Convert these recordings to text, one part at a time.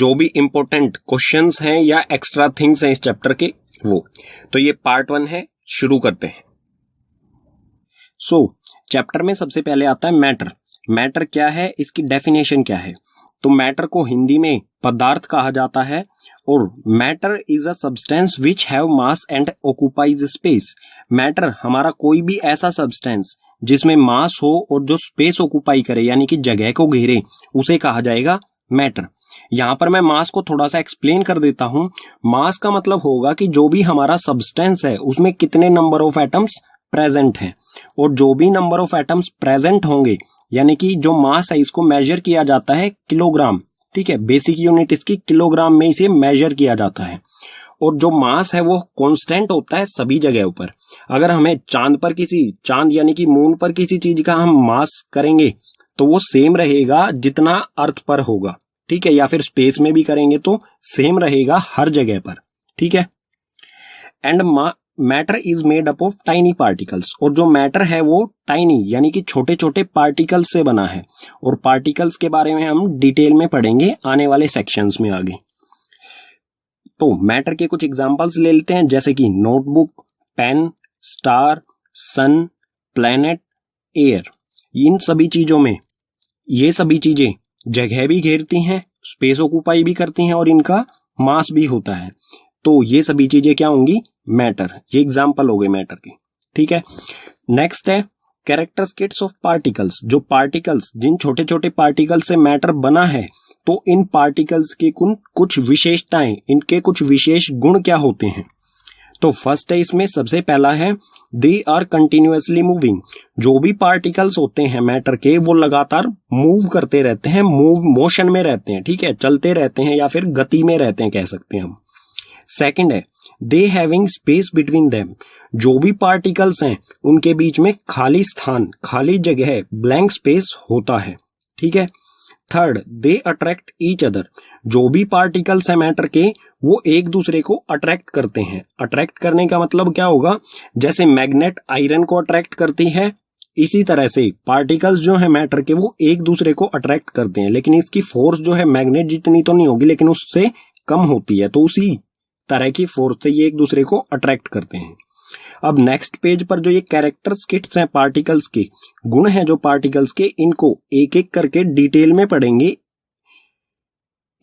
जो भी important questions हैं या एक्स्ट्रा थिंग्स हैं इस चैप्टर के वो। तो ये पार्ट 1 है, शुरू करते हैं। चैप्टर में सबसे पहले आता है मैटर। मैटर क्या है, इसकी डेफिनेशन क्या है। तो मैटर को हिंदी में पदार्थ कहा जाता है और matter is a substance which have mass and occupies space. Matter हमारा कोई भी ऐसा सब्सटेंस जिसमें मास हो और जो स्पेस ऑक्यूपाई करे यानी कि जगह को घेरे, उसे कहा जाएगा मैटर। यहां पर मैं मास को थोड़ा सा एक्सप्लेन कर देता हूं। मास का मतलब होगा कि जो भी हमारा सब्सटेंस है उसमें कितने नंबर ऑफ एटम्स प्रेजेंट हैं, और जो भी नंबर ऑफ एटम्स प्रेजेंट होंगे यानी कि जो मास है इसको मेजर किया जाता है किलोग्राम। ठीक है, बेसिक यूनिट इसकी किलोग्राम में इसे मेजर किया जाता है। और जो मास है वो कांस्टेंट होता है सभी जगह पर। अगर हमें चांद यानी कि मून पर किसी चीज का हम मास करेंगे तो वो सेम रहेगा जितना अर्थ पर होगा। ठीक है, या फिर स्पेस में भी करेंगे तो सेम रहेगा हर जगह पर। ठीक है, and matter is made up of tiny particles. और जो मैटर है वो टाइनी यानी कि छोटे छोटे पार्टिकल्स से बना है, और पार्टिकल्स के बारे में हम डिटेल में पढ़ेंगे आने वाले सेक्शंस में आगे। तो मैटर के कुछ एग्जांपल्स ले लेते हैं, जैसे कि नोटबुक, पेन, स्टार, सन, प्लैनेट, एयर। इन सभी चीजों में ये सभी चीजें जगह भी घेरती हैं, स्पेस ऑक्यूपाई भी करती हैं और इनका मास भी होता है। तो ये सभी चीजें क्या होंगी, मैटर। ये एग्जांपल हो गए मैटर के। ठीक है, नेक्स्ट है कैरेक्टरिस्टिक्स ऑफ पार्टिकल्स। जो पार्टिकल्स, जिन छोटे छोटे पार्टिकल्स से मैटर बना है, तो इन पार्टिकल्स की कुछ विशेषताएं, इनके कुछ विशेष गुण क्या होते हैं। तो फर्स्ट है इसमें सबसे पहला है दे आर कंटिन्यूअसली मूविंग। जो भी पार्टिकल्स होते हैं मैटर के वो लगातार मूव करते रहते हैं, मोशन में रहते हैं। ठीक है, चलते रहते हैं या फिर गति में रहते हैं कह सकते हैं हम। सेकंड है they having space between them. जो भी पार्टिकल्स हैं उनके बीच में खाली स्थान, खाली जगह, ब्लैंक स्पेस होता है। ठीक है, third they attract each other. जो भी पार्टिकल्स हैं मैटर के वो एक दूसरे को अट्रैक्ट करते हैं। अट्रैक्ट करने का मतलब क्या होगा, जैसे मैग्नेट आयरन को अट्रैक्ट करती है, इसी तरह से पार्टिकल्स जो है मैटर के वो एक दूसरे को अट्रैक्ट करते हैं, लेकिन इसकी फोर्स जो है मैग्नेट जितनी तो नहीं होगी लेकिन उससे कम होती है। तो उसी तरह की फोर्स से ये एक दूसरे को अट्रैक्ट करते हैं। अब नेक्स्ट पेज पर जो ये कैरेक्टरिस्टिक्स हैं पार्टिकल्स के, गुण हैं जो पार्टिकल्स के, इनको एक एक करके डिटेल में पढ़ेंगे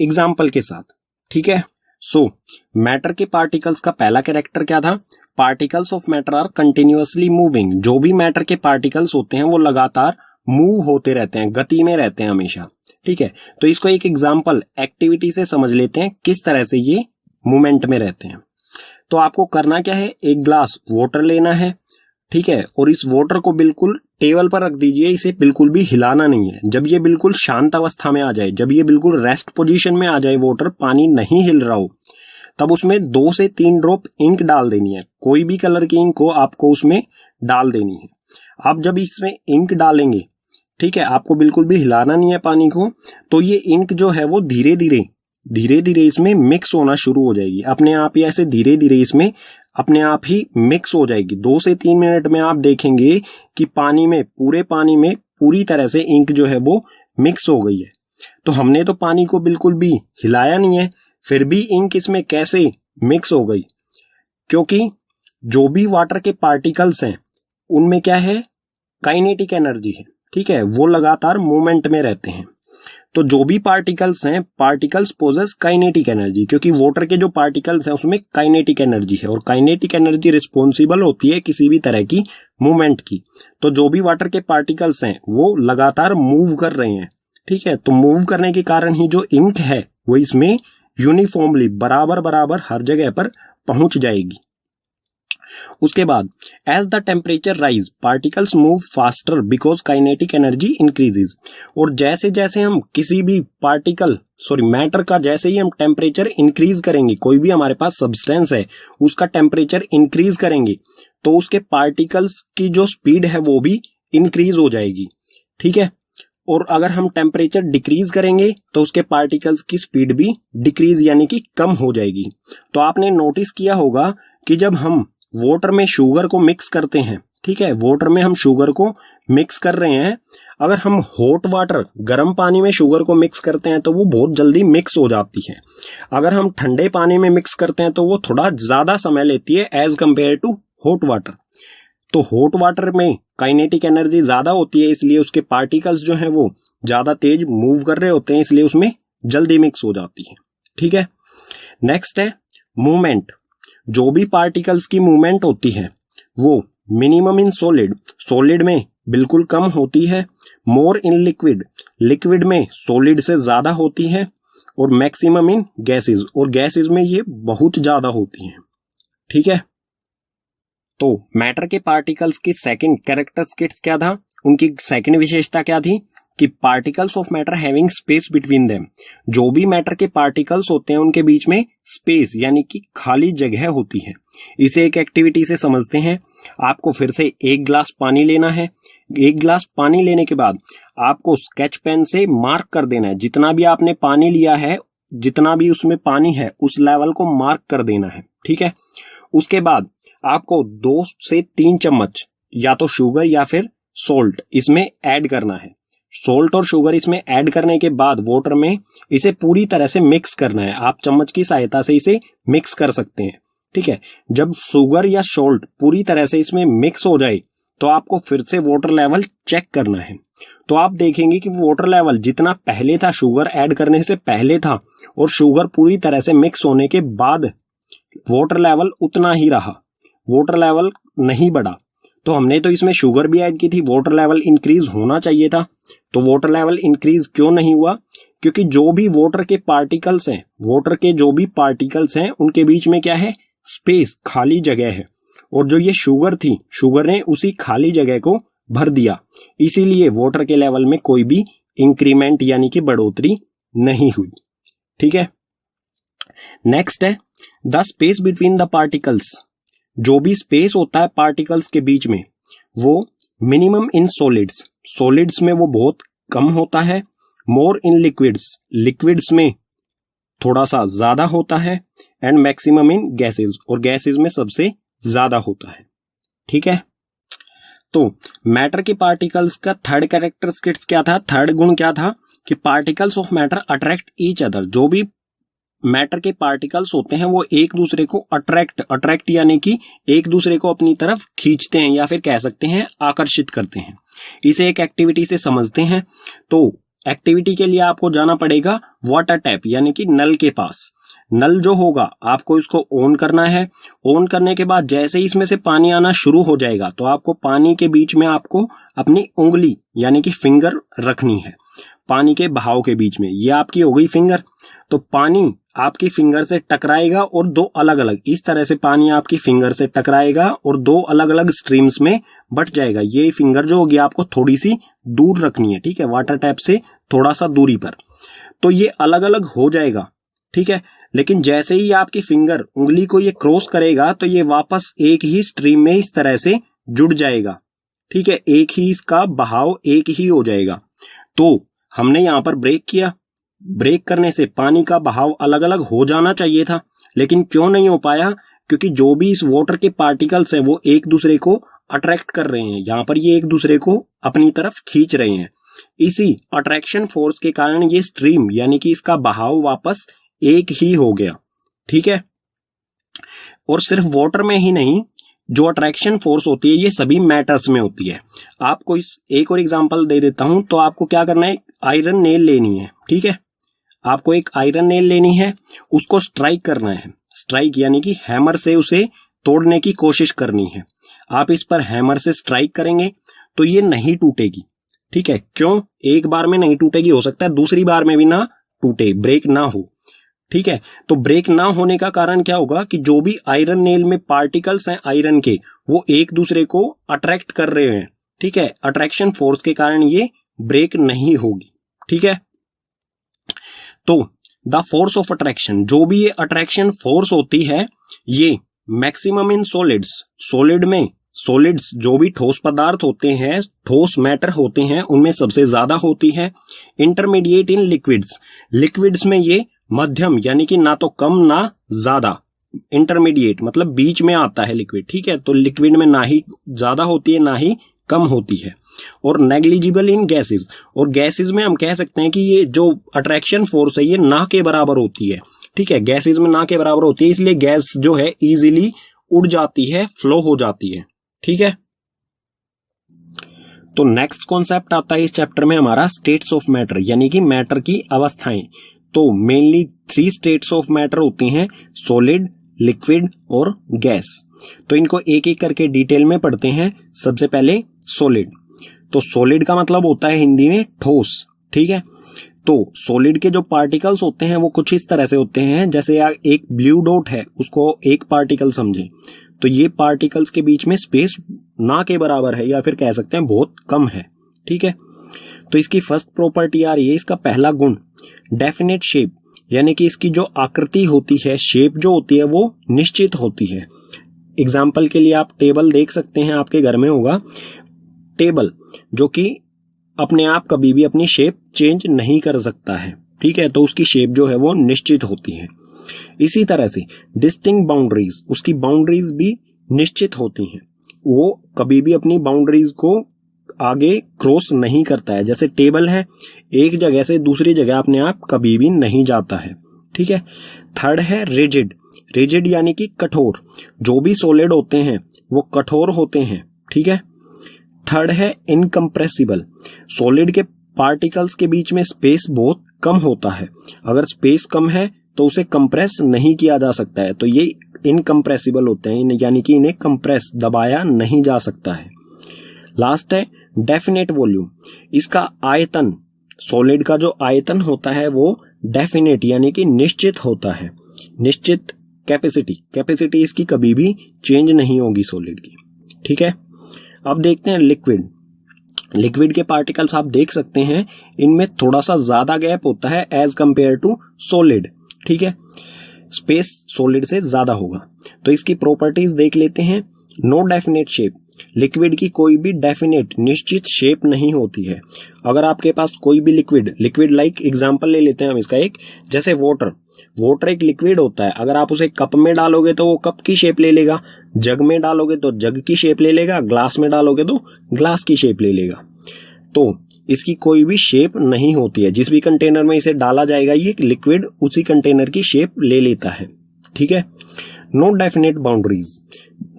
एग्जाम्पल के साथ। ठीक है, मैटर के पार्टिकल्स का पहला कैरेक्टर क्या था, particles of matter are continuously moving. जो भी मैटर के पार्टिकल्स होते हैं वो लगातार मूव होते रहते हैं, गति में रहते हैं हमेशा। ठीक है, तो इसको एक एग्जाम्पल एक्टिविटी से समझ लेते हैं किस तरह से ये मूवमेंट में रहते हैं। तो आपको करना क्या है, एक ग्लास वाटर लेना है। ठीक है, और इस वाटर को बिल्कुल टेबल पर रख दीजिए, इसे बिल्कुल भी हिलाना नहीं है। जब ये बिल्कुल शांत अवस्था में आ जाए, जब ये बिल्कुल रेस्ट पोजीशन में आ जाए, वाटर पानी नहीं हिल रहा हो, तब उसमें 2 से 3 ड्रॉप इंक डाल देनी है। कोई भी कलर की इंक को आपको उसमें डाल देनी है। आप जब इसमें इंक डालेंगे, ठीक है, आपको बिल्कुल भी हिलाना नहीं है पानी को, तो ये इंक जो है वो धीरे धीरे इसमें मिक्स होना शुरू हो जाएगी। अपने आप ही ऐसे धीरे धीरे इसमें अपने आप ही मिक्स हो जाएगी। 2 से 3 मिनट में आप देखेंगे कि पूरे पानी में पूरी तरह से इंक जो है वो मिक्स हो गई है। तो हमने तो पानी को बिल्कुल भी हिलाया नहीं है, फिर भी इंक इसमें कैसे मिक्स हो गई, क्योंकि जो भी वाटर के पार्टिकल्स हैं उनमें क्या है, काइनेटिक एनर्जी है। ठीक है, वो लगातार मूवमेंट में रहते हैं। तो जो भी पार्टिकल्स हैं, पार्टिकल्स पोजेस काइनेटिक एनर्जी, क्योंकि वाटर के जो पार्टिकल्स हैं उसमें काइनेटिक एनर्जी है, और काइनेटिक एनर्जी रिस्पॉन्सिबल होती है किसी भी तरह की मूवमेंट की। तो जो भी वाटर के पार्टिकल्स हैं वो लगातार मूव कर रहे हैं। ठीक है, तो मूव करने के कारण ही जो इंक है वो इसमें यूनिफॉर्मली बराबर हर जगह पर पहुंच जाएगी। उसके बाद as the temperature rise particles move faster because kinetic energy increases. और जैसे जैसे हम किसी भी मैटर का जैसे ही हम टेम्परेचर इंक्रीज करेंगे, कोई भी हमारे पास सब्सटेंस है उसका टेम्परेचर इंक्रीज करेंगे, तो उसके पार्टिकल्स की जो स्पीड है वो भी इंक्रीज हो जाएगी। ठीक है, और अगर हम टेम्परेचर डिक्रीज करेंगे तो उसके पार्टिकल्स की स्पीड भी डिक्रीज यानी कि कम हो जाएगी। तो आपने नोटिस किया होगा कि जब हम वाटर में शुगर को मिक्स करते हैं ठीक है, वाटर में हम शुगर को मिक्स कर रहे हैं। अगर हम हॉट वाटर गर्म पानी में शुगर को मिक्स करते हैं तो वो बहुत जल्दी मिक्स हो जाती है। अगर हम ठंडे पानी में मिक्स करते हैं तो वो थोड़ा ज्यादा समय लेती है as compare to hot water. तो हॉट वाटर में काइनेटिक एनर्जी ज्यादा होती है, इसलिए उसके पार्टिकल्स जो हैं वो ज्यादा तेज मूव कर रहे होते हैं, इसलिए उसमें जल्दी मिक्स हो जाती है। ठीक है, नेक्स्ट है मूवमेंट। जो भी पार्टिकल्स की मूवमेंट होती है वो मिनिमम इन सॉलिड, सॉलिड में बिल्कुल कम होती है, मोर इन लिक्विड, लिक्विड में सॉलिड से ज्यादा होती है, और मैक्सिमम इन गैसेस, और गैसेस में ये बहुत ज्यादा होती हैं। ठीक है, तो मैटर के पार्टिकल्स की सेकंड कैरेक्टरिस्टिक्स क्या था, उनकी सेकंड विशेषता क्या थी कि particles of matter having space between them. जो भी मैटर के पार्टिकल्स होते हैं उनके बीच में स्पेस यानी कि खाली जगह होती है। इसे एक एक्टिविटी से समझते हैं। आपको फिर से एक गिलास पानी लेना है। एक गिलास पानी लेने के बाद आपको स्केच पेन से मार्क कर देना है, जितना भी आपने पानी लिया है, जितना भी उसमें पानी है उस लेवल को मार्क कर देना है। ठीक है, उसके बाद आपको 2 से 3 चम्मच या तो शुगर या फिर सोल्ट इसमें ऐड करना है। सोल्ट और शुगर इसमें ऐड करने के बाद वाटर में इसे पूरी तरह से मिक्स करना है। आप चम्मच की सहायता से इसे मिक्स कर सकते हैं। ठीक है, जब शुगर या सोल्ट पूरी तरह से इसमें मिक्स हो जाए तो आपको फिर से वाटर लेवल चेक करना है। तो आप देखेंगे कि वाटर लेवल जितना पहले था, शुगर ऐड करने से पहले था, और शुगर पूरी तरह से मिक्स होने के बाद वाटर लेवल उतना ही रहा, वाटर लेवल नहीं बढ़ा। तो हमने तो इसमें शुगर भी ऐड की थी, वाटर लेवल इंक्रीज होना चाहिए था। तो वाटर लेवल इंक्रीज क्यों नहीं हुआ? क्योंकि जो भी वाटर के पार्टिकल्स हैं, वाटर के जो भी पार्टिकल्स हैं उनके बीच में क्या है, स्पेस, खाली जगह है, और जो ये शुगर थी, शुगर ने उसी खाली जगह को भर दिया, इसीलिए वाटर के लेवल में कोई भी इंक्रीमेंट यानी कि बढ़ोतरी नहीं हुई। ठीक है, नेक्स्ट है the space between the particles. जो भी स्पेस होता है पार्टिकल्स के बीच में वो मिनिमम इन सॉलिड्स, सॉलिड्स में वो बहुत कम होता है, मोर इन लिक्विड्स, लिक्विड्स में थोड़ा सा ज्यादा होता है, एंड मैक्सिमम इन गैसेस, और गैसेस में सबसे ज्यादा होता है। ठीक है, तो मैटर के पार्टिकल्स का थर्ड कैरेक्टरिस्टिक्स क्या था, थर्ड गुण क्या था कि particles of matter attract each other. जो भी मैटर के पार्टिकल्स होते हैं वो एक दूसरे को अट्रैक्ट यानी कि एक दूसरे को अपनी तरफ खींचते हैं, या फिर कह सकते हैं आकर्षित करते हैं। इसे एक एक्टिविटी से समझते हैं। तो एक्टिविटी के लिए आपको जाना पड़ेगा वाटर टैप यानी कि नल के पास। नल जो होगा आपको इसको ऑन करना है। ऑन करने के बाद जैसे ही इसमें से पानी आना शुरू हो जाएगा तो आपको पानी के बीच में आपको अपनी उंगली यानी कि फिंगर रखनी है, पानी के बहाव के बीच में। ये आपकी हो गई फिंगर। तो पानी आपकी फिंगर से टकराएगा और दो अलग अलग, इस तरह से पानी आपकी फिंगर से टकराएगा और दो अलग अलग स्ट्रीम्स में बट जाएगा। ये फिंगर जो होगी आपको थोड़ी सी दूर रखनी है, ठीक है, वाटर टैप से थोड़ा सा दूरी पर। तो ये अलग अलग हो जाएगा, ठीक है। लेकिन जैसे ही आपकी फिंगर उंगली को ये क्रॉस करेगा तो ये वापस एक ही स्ट्रीम में इस तरह से जुड़ जाएगा, ठीक है, एक ही इसका बहाव एक ही हो जाएगा। तो हमने यहां पर ब्रेक किया, ब्रेक करने से पानी का बहाव अलग अलग हो जाना चाहिए था, लेकिन क्यों नहीं हो पाया? क्योंकि जो भी इस वाटर के पार्टिकल्स हैं वो एक दूसरे को अट्रैक्ट कर रहे हैं, यहां पर ये एक दूसरे को अपनी तरफ खींच रहे हैं। इसी अट्रैक्शन फोर्स के कारण ये स्ट्रीम यानी कि इसका बहाव वापस एक ही हो गया, ठीक है। और सिर्फ वाटर में ही नहीं, जो अट्रैक्शन फोर्स होती है ये सभी मैटर्स में होती है। आपको इस एक और एग्जांपल दे देता हूं। तो आपको क्या करना है, आयरन नेल लेनी है, ठीक है। आपको एक आयरन नेल लेनी है, उसको स्ट्राइक करना है। स्ट्राइक यानी कि हैमर से उसे तोड़ने की कोशिश करनी है। आप इस पर हैमर से स्ट्राइक करेंगे तो ये नहीं टूटेगी, ठीक है। क्यों? एक बार में नहीं टूटेगी, हो सकता है दूसरी बार में भी ना टूटे, ब्रेक ना हो, ठीक है। तो ब्रेक ना होने का कारण क्या होगा कि जो भी आयरन नेल में पार्टिकल्स हैं आयरन के, वो एक दूसरे को अट्रैक्ट कर रहे हैं, ठीक है। अट्रैक्शन फोर्स के कारण ये ब्रेक नहीं होगी, ठीक है। तो द फोर्स ऑफ अट्रैक्शन, जो भी ये अट्रैक्शन फोर्स होती है ये मैक्सिमम इन सॉलिड्स, सॉलिड में, सॉलिड्स जो भी ठोस पदार्थ होते हैं, ठोस मैटर होते हैं, उनमें सबसे ज्यादा होती है। इंटरमीडिएट इन लिक्विड्स, लिक्विड्स में ये मध्यम यानी कि ना तो कम ना ज्यादा, इंटरमीडिएट मतलब बीच में आता है लिक्विड, ठीक है। तो लिक्विड में ना ही ज्यादा होती है ना ही कम होती है। और नेग्लिजिबल इन गैसेस, और गैसेस में हम कह सकते हैं कि ये जो अट्रैक्शन फोर्स है ये ना के बराबर होती है, ठीक है। गैसेस में ना के बराबर होती है, इसलिए गैस जो है इजीली उड़ जाती है, फ्लो हो जाती है, ठीक है। तो नेक्स्ट कॉन्सेप्ट आता है इस चैप्टर में हमारा स्टेट्स ऑफ मैटर, यानी कि मैटर की अवस्थाएं। तो मेनली 3 स्टेट्स ऑफ मैटर होती हैं, सॉलिड, लिक्विड और गैस। तो इनको एक एक करके डिटेल में पढ़ते हैं। सबसे पहले सॉलिड। तो सॉलिड का मतलब होता है हिंदी में ठोस, ठीक है। तो सॉलिड के जो पार्टिकल्स होते हैं वो कुछ इस तरह से होते हैं, जैसे यार एक ब्लू डॉट है उसको एक पार्टिकल समझे, तो ये पार्टिकल्स के बीच में स्पेस ना के बराबर है या फिर कह सकते हैं बहुत कम है, ठीक है। तो इसकी फर्स्ट प्रॉपर्टी आ रही है, इसका पहला गुण डेफिनेट शेप, यानी कि इसकी जो आकृति होती है, शेप जो होती है वो निश्चित होती है। एग्जाम्पल के लिए आप टेबल देख सकते हैं, आपके घर में होगा टेबल, जो कि अपने आप कभी भी अपनी शेप चेंज नहीं कर सकता है, ठीक है। तो उसकी शेप जो है वो निश्चित होती है। इसी तरह से डिस्टिंक्ट बाउंड्रीज, उसकी बाउंड्रीज भी निश्चित होती हैं, वो कभी भी अपनी बाउंड्रीज को आगे क्रॉस नहीं करता है। जैसे टेबल है, एक जगह से दूसरी जगह अपने आप कभी भी नहीं जाता है, ठीक है। थर्ड है रिजिड। रिजिड यानी कि कठोर, जो भी सॉलिड होते हैं वो कठोर होते हैं, ठीक है। थर्ड है इनकम्प्रेसिबल। सॉलिड के पार्टिकल्स के बीच में स्पेस बहुत कम होता है, अगर स्पेस कम है तो उसे कंप्रेस नहीं किया जा सकता है, तो ये इनकम्प्रेसिबल होते हैं, यानी कि इन्हें कंप्रेस दबाया नहीं जा सकता है। लास्ट है डेफिनेट वॉल्यूम। इसका आयतन, सॉलिड का जो आयतन होता है वो डेफिनेट यानी कि निश्चित होता है। निश्चित कैपेसिटी, कैपेसिटी इसकी कभी भी चेंज नहीं होगी सॉलिड की, ठीक है। अब देखते हैं लिक्विड। लिक्विड के पार्टिकल्स आप देख सकते हैं, इनमें थोड़ा सा ज्यादा गैप होता है एज कंपेयर टू सॉलिड, ठीक है। स्पेस सॉलिड से ज्यादा होगा। तो इसकी प्रॉपर्टीज देख लेते हैं। नो डेफिनेट शेप, लिक्विड की कोई भी डेफिनेट निश्चित शेप नहीं होती है। अगर आपके पास कोई भी लिक्विड लाइक एग्जांपल ले लेते हैं हम इसका एक, जैसे वाटर एक लिक्विड होता है, अगर आप उसे कप में डालोगे तो वो कप की शेप ले लेगा, जग में डालोगे तो जग की शेप ले लेगा, ग्लास में डालोगे तो ग्लास की शेप ले लेगा। तो इसकी कोई भी शेप नहीं होती है, जिस भी कंटेनर में इसे डाला जाएगा ये लिक्विड उसी कंटेनर की शेप ले लेता है, ठीक है। No definite boundaries.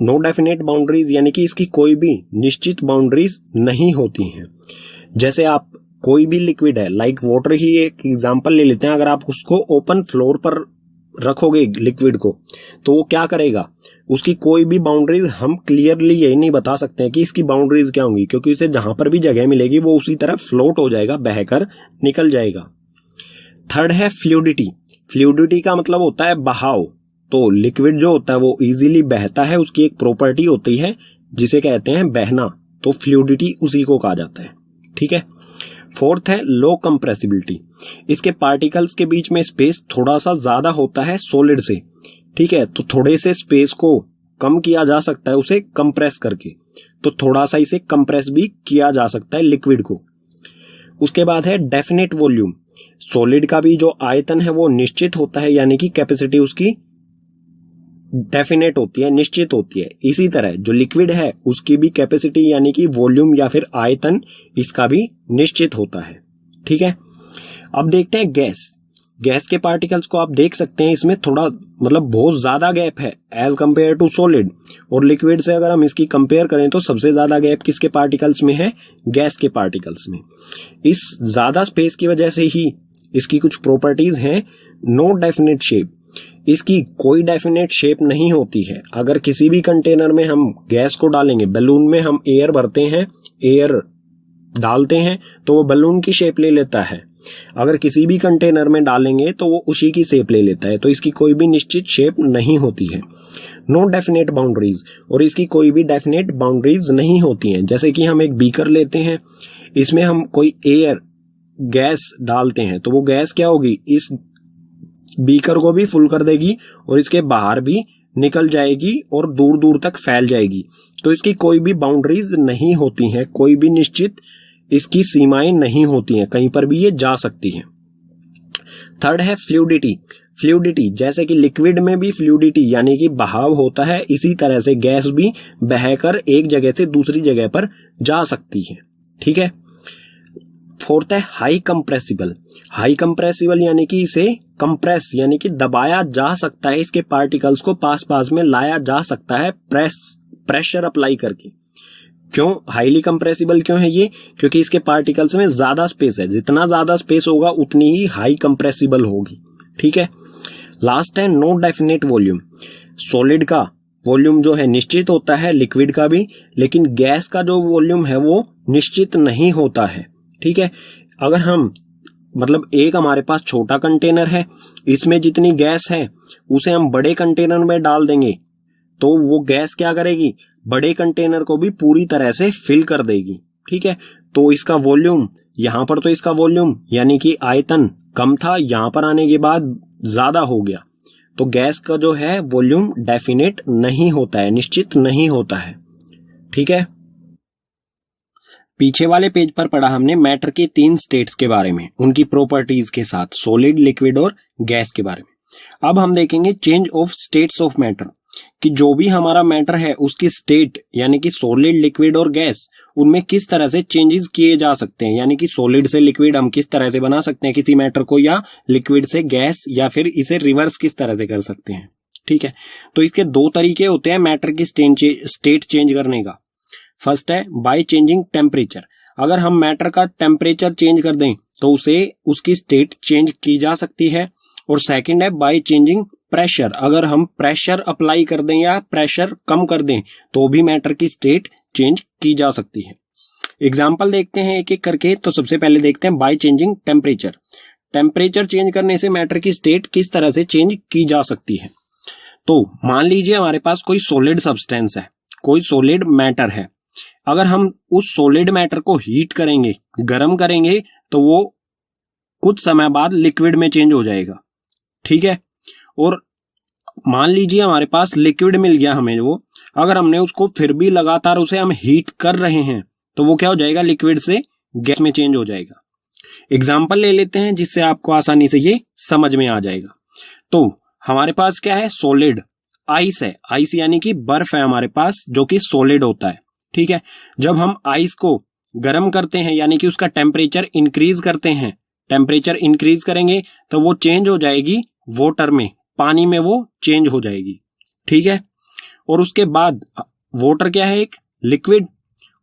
No definite boundaries यानी कि इसकी कोई भी निश्चित बाउंड्रीज नहीं होती हैं। जैसे आप कोई भी लिक्विड है, लाइक वाटर ही एक एग्जांपल ले लेते हैं, अगर आप उसको ओपन फ्लोर पर रखोगे लिक्विड को तो वो क्या करेगा, उसकी कोई भी बाउंड्रीज हम क्लियरली ये नहीं बता सकते हैं कि इसकी बाउंड्रीज क्या होंगी, क्योंकि उसे जहां पर भी जगह मिलेगी वो उसी तरफ फ्लोट हो जाएगा, बहकर निकल जाएगा। थर्ड है फ्लूइडिटी। फ्लूइडिटी का मतलब होता है बहाव। तो लिक्विड जो होता है वो इजीली बहता है, उसकी एक प्रॉपर्टी होती है जिसे कहते हैं बहना, तो फ्लूइडिटी उसी को कहा जाता है, ठीक है। फोर्थ है लो कंप्रेसिबिलिटी। इसके पार्टिकल्स के बीच में स्पेस थोड़ा सा ज्यादा होता है सॉलिड से, ठीक है। तो थोड़े से स्पेस को कम किया जा सकता है उसे कंप्रेस करके, तो थोड़ा सा इसे कंप्रेस भी किया जा सकता है लिक्विड को। उसके बाद है डेफिनेट वॉल्यूम। सॉलिड का भी जो आयतन है वो निश्चित होता है, यानी कि कैपेसिटी उसकी डेफिनेट होती है, निश्चित होती है। इसी तरह जो लिक्विड है उसकी भी कैपेसिटी यानी कि वॉल्यूम या फिर आयतन इसका भी निश्चित होता है, ठीक है। अब देखते हैं गैस। गैस के पार्टिकल्स को आप देख सकते हैं, इसमें थोड़ा मतलब बहुत ज्यादा गैप है एज कंपेयर टू सॉलिड, और लिक्विड से अगर हम इसकी कंपेयर करें तो सबसे ज्यादा गैप किसके पार्टिकल्स में है, गैस के पार्टिकल्स में। इस ज्यादा स्पेस की वजह से ही इसकी कुछ प्रॉपर्टीज हैं। नो डेफिनेट शेप, इसकी कोई डेफिनेट शेप नहीं होती है। अगर किसी भी कंटेनर में हम गैस को डालेंगे, बलून में हम एयर भरते हैं, एयर डालते हैं तो वो बलून की शेप ले लेता है, अगर किसी भी कंटेनर में डालेंगे तो वो उसी की शेप ले लेता है, तो इसकी कोई भी निश्चित शेप नहीं होती है। नो डेफिनेट बाउंड्रीज, और इसकी कोई भी डेफिनेट बाउंड्रीज नहीं होती हैं। जैसे कि हम एक बीकर लेते हैं, इसमें हम कोई एयर गैस डालते हैं तो वो गैस क्या होगी, इस बीकर को भी फुल कर देगी और इसके बाहर भी निकल जाएगी और दूर दूर तक फैल जाएगी। तो इसकी कोई भी बाउंड्रीज नहीं होती हैं, कोई भी निश्चित इसकी सीमाएं नहीं होती हैं, कहीं पर भी ये जा सकती हैं। थर्ड है फ्लूइडिटी। फ्लूइडिटी, जैसे कि लिक्विड में भी फ्लूइडिटी यानी कि बहाव होता है, इसी तरह से गैस भी बहकर एक जगह से दूसरी जगह पर जा सकती है। ठीक है। फोर्थ है हाई कंप्रेसिबल। हाई कंप्रेसिबल यानी कि इसे कंप्रेस यानी कि दबाया जा सकता है, इसके पार्टिकल्स को पास पास में लाया जा सकता है प्रेशर अप्लाई करके। क्यों हाईली कंप्रेसिबल क्यों है ये? क्योंकि इसके पार्टिकल्स में ज्यादा स्पेस है, जितना ज्यादा स्पेस होगा उतनी ही हाई कंप्रेसिबल होगी। ठीक है। लास्ट है नो डेफिनेट वॉल्यूम। सॉलिड का वॉल्यूम जो है निश्चित होता है, लिक्विड का भी, लेकिन गैस का जो वॉल्यूम है वो निश्चित नहीं होता है। ठीक है। अगर हम मतलब एक हमारे पास छोटा कंटेनर है, इसमें जितनी गैस है उसे हम बड़े कंटेनर में डाल देंगे तो वो गैस क्या करेगी, बड़े कंटेनर को भी पूरी तरह से फिल कर देगी। ठीक है। तो इसका वॉल्यूम यहां पर, तो इसका वॉल्यूम यानी कि आयतन कम था, यहां पर आने के बाद ज्यादा हो गया। तो गैस का जो है वॉल्यूम डेफिनेट नहीं होता है, निश्चित नहीं होता है। ठीक है। पीछे वाले पेज पर पढ़ा हमने मैटर के 3 स्टेट्स के बारे में, उनकी प्रॉपर्टीज के साथ, सॉलिड, लिक्विड और गैस के बारे में। अब हम देखेंगे change of states of matter, कि जो भी हमारा मैटर है उसकी स्टेट यानी कि सॉलिड, लिक्विड और गैस, उनमें किस तरह से चेंजेस किए जा सकते हैं, यानी कि सॉलिड से लिक्विड हम किस तरह से बना सकते हैं किसी मैटर को, या लिक्विड से गैस, या फिर इसे रिवर्स किस तरह से कर सकते हैं। ठीक है। तो इसके 2 तरीके होते हैं मैटर की स्टेट चेंज करने का। फर्स्ट है बाय चेंजिंग टेम्परेचर। अगर हम मैटर का टेम्परेचर चेंज कर दें तो उसे उसकी स्टेट चेंज की जा सकती है। और सेकंड है बाय चेंजिंग प्रेशर। अगर हम प्रेशर अप्लाई कर दें या प्रेशर कम कर दें तो भी मैटर की स्टेट चेंज की जा सकती है। एग्जाम्पल देखते हैं एक एक करके। तो सबसे पहले देखते हैं by changing temperature. Temperature change करने से मैटर की स्टेट किस तरह से चेंज की जा सकती है। तो मान लीजिए हमारे पास कोई सॉलिड सब्सटेंस है, कोई सॉलिड मैटर है। अगर हम उस सॉलिड मैटर को हीट करेंगे, गर्म करेंगे, तो वो कुछ समय बाद लिक्विड में चेंज हो जाएगा। ठीक है। और मान लीजिए हमारे पास लिक्विड मिल गया हमें वो, अगर हमने उसको फिर भी लगातार उसे हम हीट कर रहे हैं तो वो क्या हो जाएगा, लिक्विड से गैस में चेंज हो जाएगा। एग्जाम्पल ले लेते हैं जिससे आपको आसानी से ये समझ में आ जाएगा। तो हमारे पास क्या है, सॉलिड आइस है। आइस यानी कि बर्फ है हमारे पास, जो कि सॉलिड होता है। ठीक है। जब हम आइस को गर्म करते हैं यानी कि उसका टेम्परेचर इंक्रीज करते हैं, टेम्परेचर इंक्रीज करेंगे तो वो चेंज हो जाएगी वाटर में, पानी में वो चेंज हो जाएगी। ठीक है। और उसके बाद वाटर क्या है, एक लिक्विड,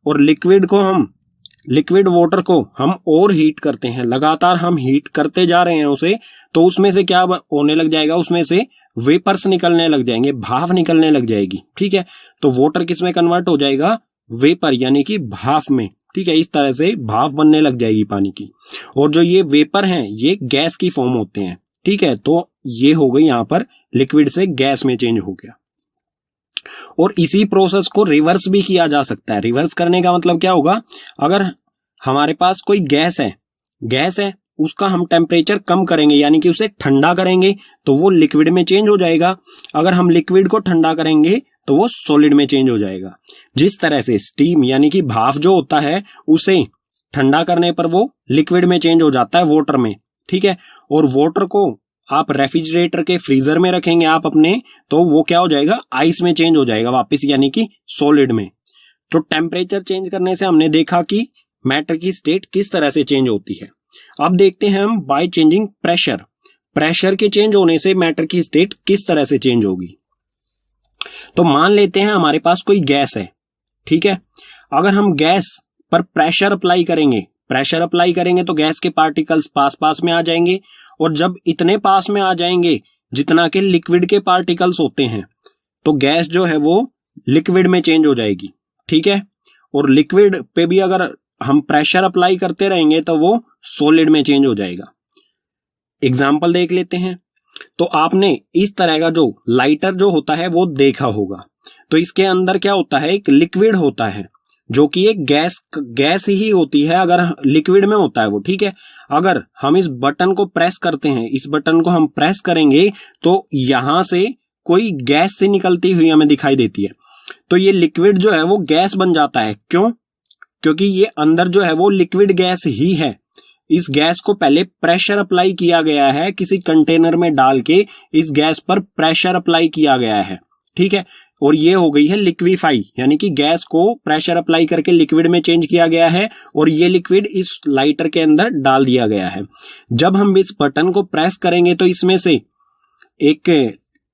और लिक्विड वाटर को हम और हीट करते हैं, लगातार हम हीट करते जा रहे हैं उसे, तो उसमें से क्या होने लग जाएगा, उसमें से वेपर्स निकलने लग जाएंगे, भाप निकलने लग जाएगी। ठीक है। तो वाटर किस में कन्वर्ट हो जाएगा, वेपर यानी कि भाप में। ठीक है। इस तरह से भाप बनने लग जाएगी पानी की। और जो ये वेपर हैं ये गैस की फॉर्म होते हैं। ठीक है। तो ये हो गई यहां पर लिक्विड से गैस में चेंज हो गया। और इसी प्रोसेस को रिवर्स भी किया जा सकता है। रिवर्स करने का मतलब क्या होगा, अगर हमारे पास कोई गैस है उसका हम टेम्परेचर कम करेंगे यानी कि उसे ठंडा करेंगे तो वो लिक्विड में चेंज हो जाएगा। अगर हम लिक्विड को ठंडा करेंगे तो वो सॉलिड में चेंज हो जाएगा। जिस तरह से स्टीम यानी कि भाप जो होता है उसे ठंडा करने पर वो लिक्विड में चेंज हो जाता है, वाटर में। ठीक है। और वाटर को आप रेफ्रिजरेटर के फ्रीजर में रखेंगे आप अपने, तो वो क्या हो जाएगा, आइस में चेंज हो जाएगा वापस, यानी कि सॉलिड में। तो टेम्परेचर चेंज करने से हमने देखा कि मैटर की स्टेट किस तरह से चेंज होती है। अब देखते हैं हम बाय चेंजिंग प्रेशर। प्रेशर के चेंज होने से मैटर की स्टेट किस तरह से चेंज होगी। तो मान लेते हैं हमारे पास कोई गैस है। ठीक है। अगर हम गैस पर प्रेशर अप्लाई करेंगे तो गैस के पार्टिकल्स पास पास में आ जाएंगे, और जब इतने पास में आ जाएंगे जितना कि लिक्विड के पार्टिकल्स होते हैं, तो गैस जो है वो लिक्विड में चेंज हो जाएगी। ठीक है। और लिक्विड पे भी अगर हम प्रेशर अप्लाई करते रहेंगे तो वो सॉलिड में चेंज हो जाएगा। एग्जाम्पल देख लेते हैं। तो आपने इस तरह का जो लाइटर जो होता है वो देखा होगा। तो इसके अंदर क्या होता है, एक लिक्विड होता है जो कि एक गैस ही होती है, अगर लिक्विड में होता है वो। ठीक है। अगर हम इस बटन को प्रेस करते हैं, इस बटन को हम प्रेस करेंगे तो यहां से कोई गैस से निकलती हुई हमें दिखाई देती है। तो ये लिक्विड जो है वो गैस बन जाता है। क्यों? क्योंकि ये अंदर जो है वो लिक्विड गैस ही है। इस गैस को पहले प्रेशर अप्लाई किया गया है, किसी कंटेनर में डाल के इस गैस पर प्रेशर अप्लाई किया गया है, ठीक है, और ये हो गई है लिक्विफाई, यानी कि गैस को प्रेशर अप्लाई करके लिक्विड में चेंज किया गया है और ये लिक्विड इस लाइटर के अंदर डाल दिया गया है। जब हम इस बटन को प्रेस करेंगे तो इसमें से एक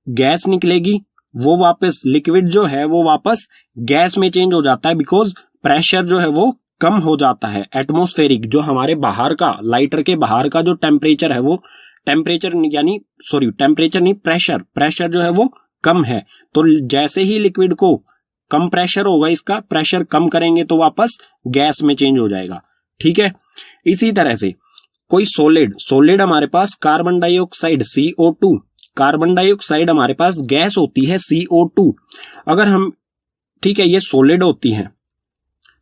गैस निकलेगी, वो वापस लिक्विड जो है वो वापस गैस में चेंज हो जाता है, बिकॉज प्रेशर जो है वो कम हो जाता है। एटमॉस्फेरिक जो हमारे बाहर का, लाइटर के बाहर का जो टेम्परेचर है वो टेम्परेचर नहीं, प्रेशर जो है वो कम है। तो जैसे ही लिक्विड को कम प्रेशर होगा, इसका प्रेशर कम करेंगे तो वापस गैस में चेंज हो जाएगा, ठीक है। इसी तरह से कोई सॉलिड हमारे पास carbon dioxide CO2, carbon dioxide हमारे पास गैस होती है CO2। अगर हम, ठीक है, ये सॉलिड होती है,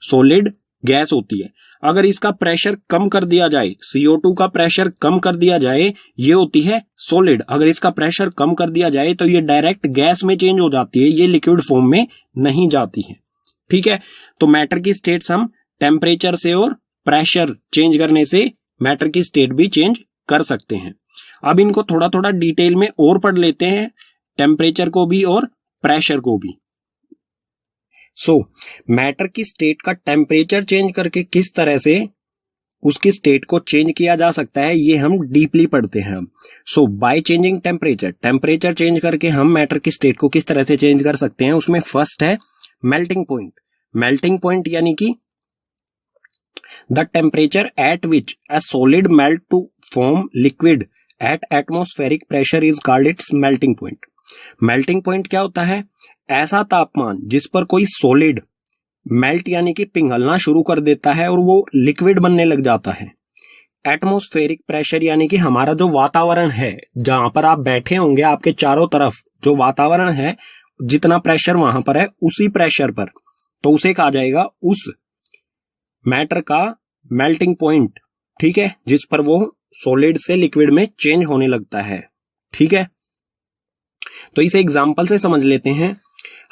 सॉलिड गैस होती है, अगर इसका प्रेशर कम कर दिया जाए, CO2 का प्रेशर कम कर दिया जाए, ये होती है सॉलिड, अगर इसका प्रेशर कम कर दिया जाए तो ये डायरेक्ट गैस में चेंज हो जाती है, ये लिक्विड फॉर्म में नहीं जाती है, ठीक है। तो मैटर की स्टेट्स हम टेम्परेचर से और प्रेशर चेंज करने से मैटर की स्टेट भी चेंज कर सकते हैं। अब इनको थोड़ा थोड़ा डिटेल में और पढ़ लेते हैं, टेम्परेचर को भी और प्रेशर को भी। मैटर की स्टेट का टेम्परेचर चेंज करके किस तरह से उसकी स्टेट को चेंज किया जा सकता है, ये हम डीपली पढ़ते हैं। बाय चेंजिंग टेम्परेचर चेंज करके हम मैटर की स्टेट को किस तरह से चेंज कर सकते हैं, उसमें फर्स्ट है मेल्टिंग पॉइंट, यानी कि the temperature at which a solid melt to form liquid at atmospheric pressure is called its melting point क्या होता है, ऐसा तापमान जिस पर कोई सॉलिड मेल्ट यानी कि पिघलना शुरू कर देता है और वो लिक्विड बनने लग जाता है। एटमॉस्फेरिक प्रेशर यानी कि हमारा जो वातावरण है, जहां पर आप बैठे होंगे, आपके चारों तरफ जो वातावरण है, जितना प्रेशर वहां पर है उसी प्रेशर पर, तो उसे कहा जाएगा उस मैटर का मेल्टिंग पॉइंट, ठीक है, जिस पर वो सॉलिड से लिक्विड में चेंज होने लगता है, ठीक है। तो इसे एग्जांपल से समझ लेते हैं।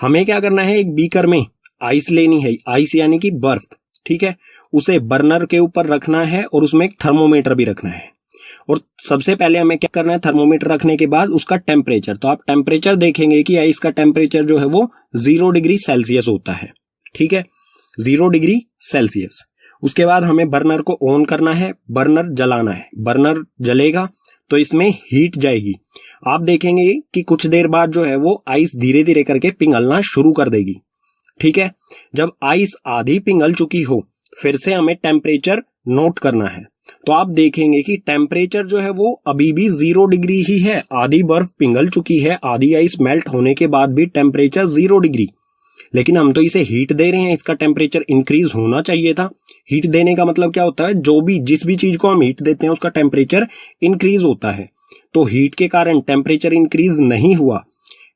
हमें क्या करना है, एक बीकर में आइस लेनी है, आइस यानी कि बर्फ, ठीक है, उसे बर्नर के ऊपर रखना है और उसमें एक थर्मोमीटर भी रखना है। और सबसे पहले हमें क्या करना है, थर्मोमीटर रखने के बाद उसका टेम्परेचर, तो आप टेम्परेचर देखेंगे कि आइस का टेम्परेचर जो है वो 0 डिग्री सेल्सियस होता है, ठीक है, 0 डिग्री सेल्सियस। उसके बाद हमें बर्नर को ऑन करना है, बर्नर जलाना है, बर्नर जलेगा तो इसमें हीट जाएगी। आप देखेंगे कि कुछ देर बाद जो है वो आइस धीरे धीरे करके पिघलना शुरू कर देगी, ठीक है। जब आइस आधी पिघल चुकी हो, फिर से हमें टेम्परेचर नोट करना है, तो आप देखेंगे कि टेम्परेचर जो है वो अभी भी 0 डिग्री ही है, आधी बर्फ पिघल चुकी है, आधी आइस मेल्ट होने के बाद भी टेम्परेचर 0 डिग्री, लेकिन हम तो इसे हीट दे रहे हैं, इसका टेम्परेचर इंक्रीज होना चाहिए था। हीट देने का मतलब क्या होता है, जिस भी चीज को हम हीट देते हैं उसका टेम्परेचर इंक्रीज होता है। तो हीट के कारण टेम्परेचर इंक्रीज नहीं हुआ,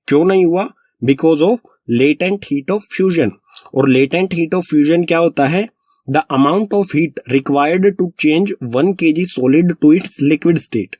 क्यों नहीं हुआ, because of latent heat of fusion. और लेटेंट हीट ऑफ फ्यूजन क्या होता है, the amount of heat required to change 1 kg solid to its liquid state.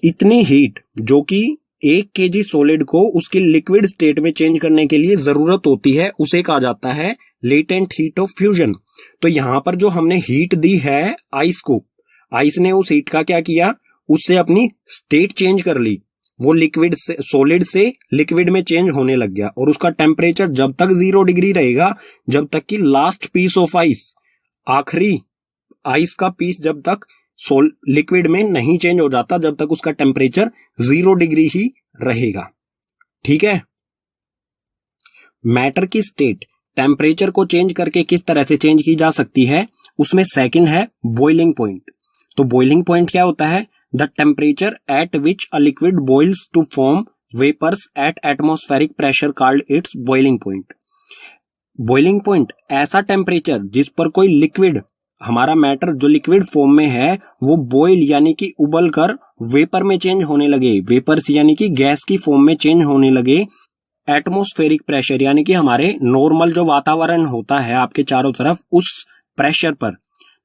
इतनी हीट जो कि 1 kg सॉलिड को उसकी लिक्विड स्टेट में चेंज करने के लिए जरूरत होती है, उसे कहा जाता है लेटेंट हीट ऑफ फ्यूजन। तो यहां पर जो हमने हीट दी है आइस को, आइस ने उस हीट का क्या किया, उससे अपनी स्टेट चेंज कर ली, वो लिक्विड से, सॉलिड से लिक्विड में चेंज होने लग गया। और उसका टेम्परेचर जब तक 0 डिग्री रहेगा, जब तक कि लास्ट पीस ऑफ आइस, आखिरी आइस का पीस जब तक लिक्विड में नहीं चेंज हो जाता, जब तक उसका टेम्परेचर 0 डिग्री ही रहेगा, ठीक है। मैटर की स्टेट टेम्परेचर को चेंज करके किस तरह से चेंज की जा सकती है, उसमें सेकंड है बॉइलिंग पॉइंट। तो बॉइलिंग पॉइंट क्या होता है, the temperature at which a liquid boils to form vapours at atmospheric pressure called its boiling point. Boiling point ऐसा टेम्परेचर जिस पर कोई लिक्विड, हमारा मैटर जो लिक्विड फॉर्म में है वो बॉइल यानी कि उबल कर वेपर में चेंज होने लगे, वेपर्स यानी कि गैस की फॉर्म में चेंज होने लगे एटमॉस्फेरिक प्रेशर यानी कि हमारे नॉर्मल जो वातावरण होता है आपके चारों तरफ, उस प्रेशर पर,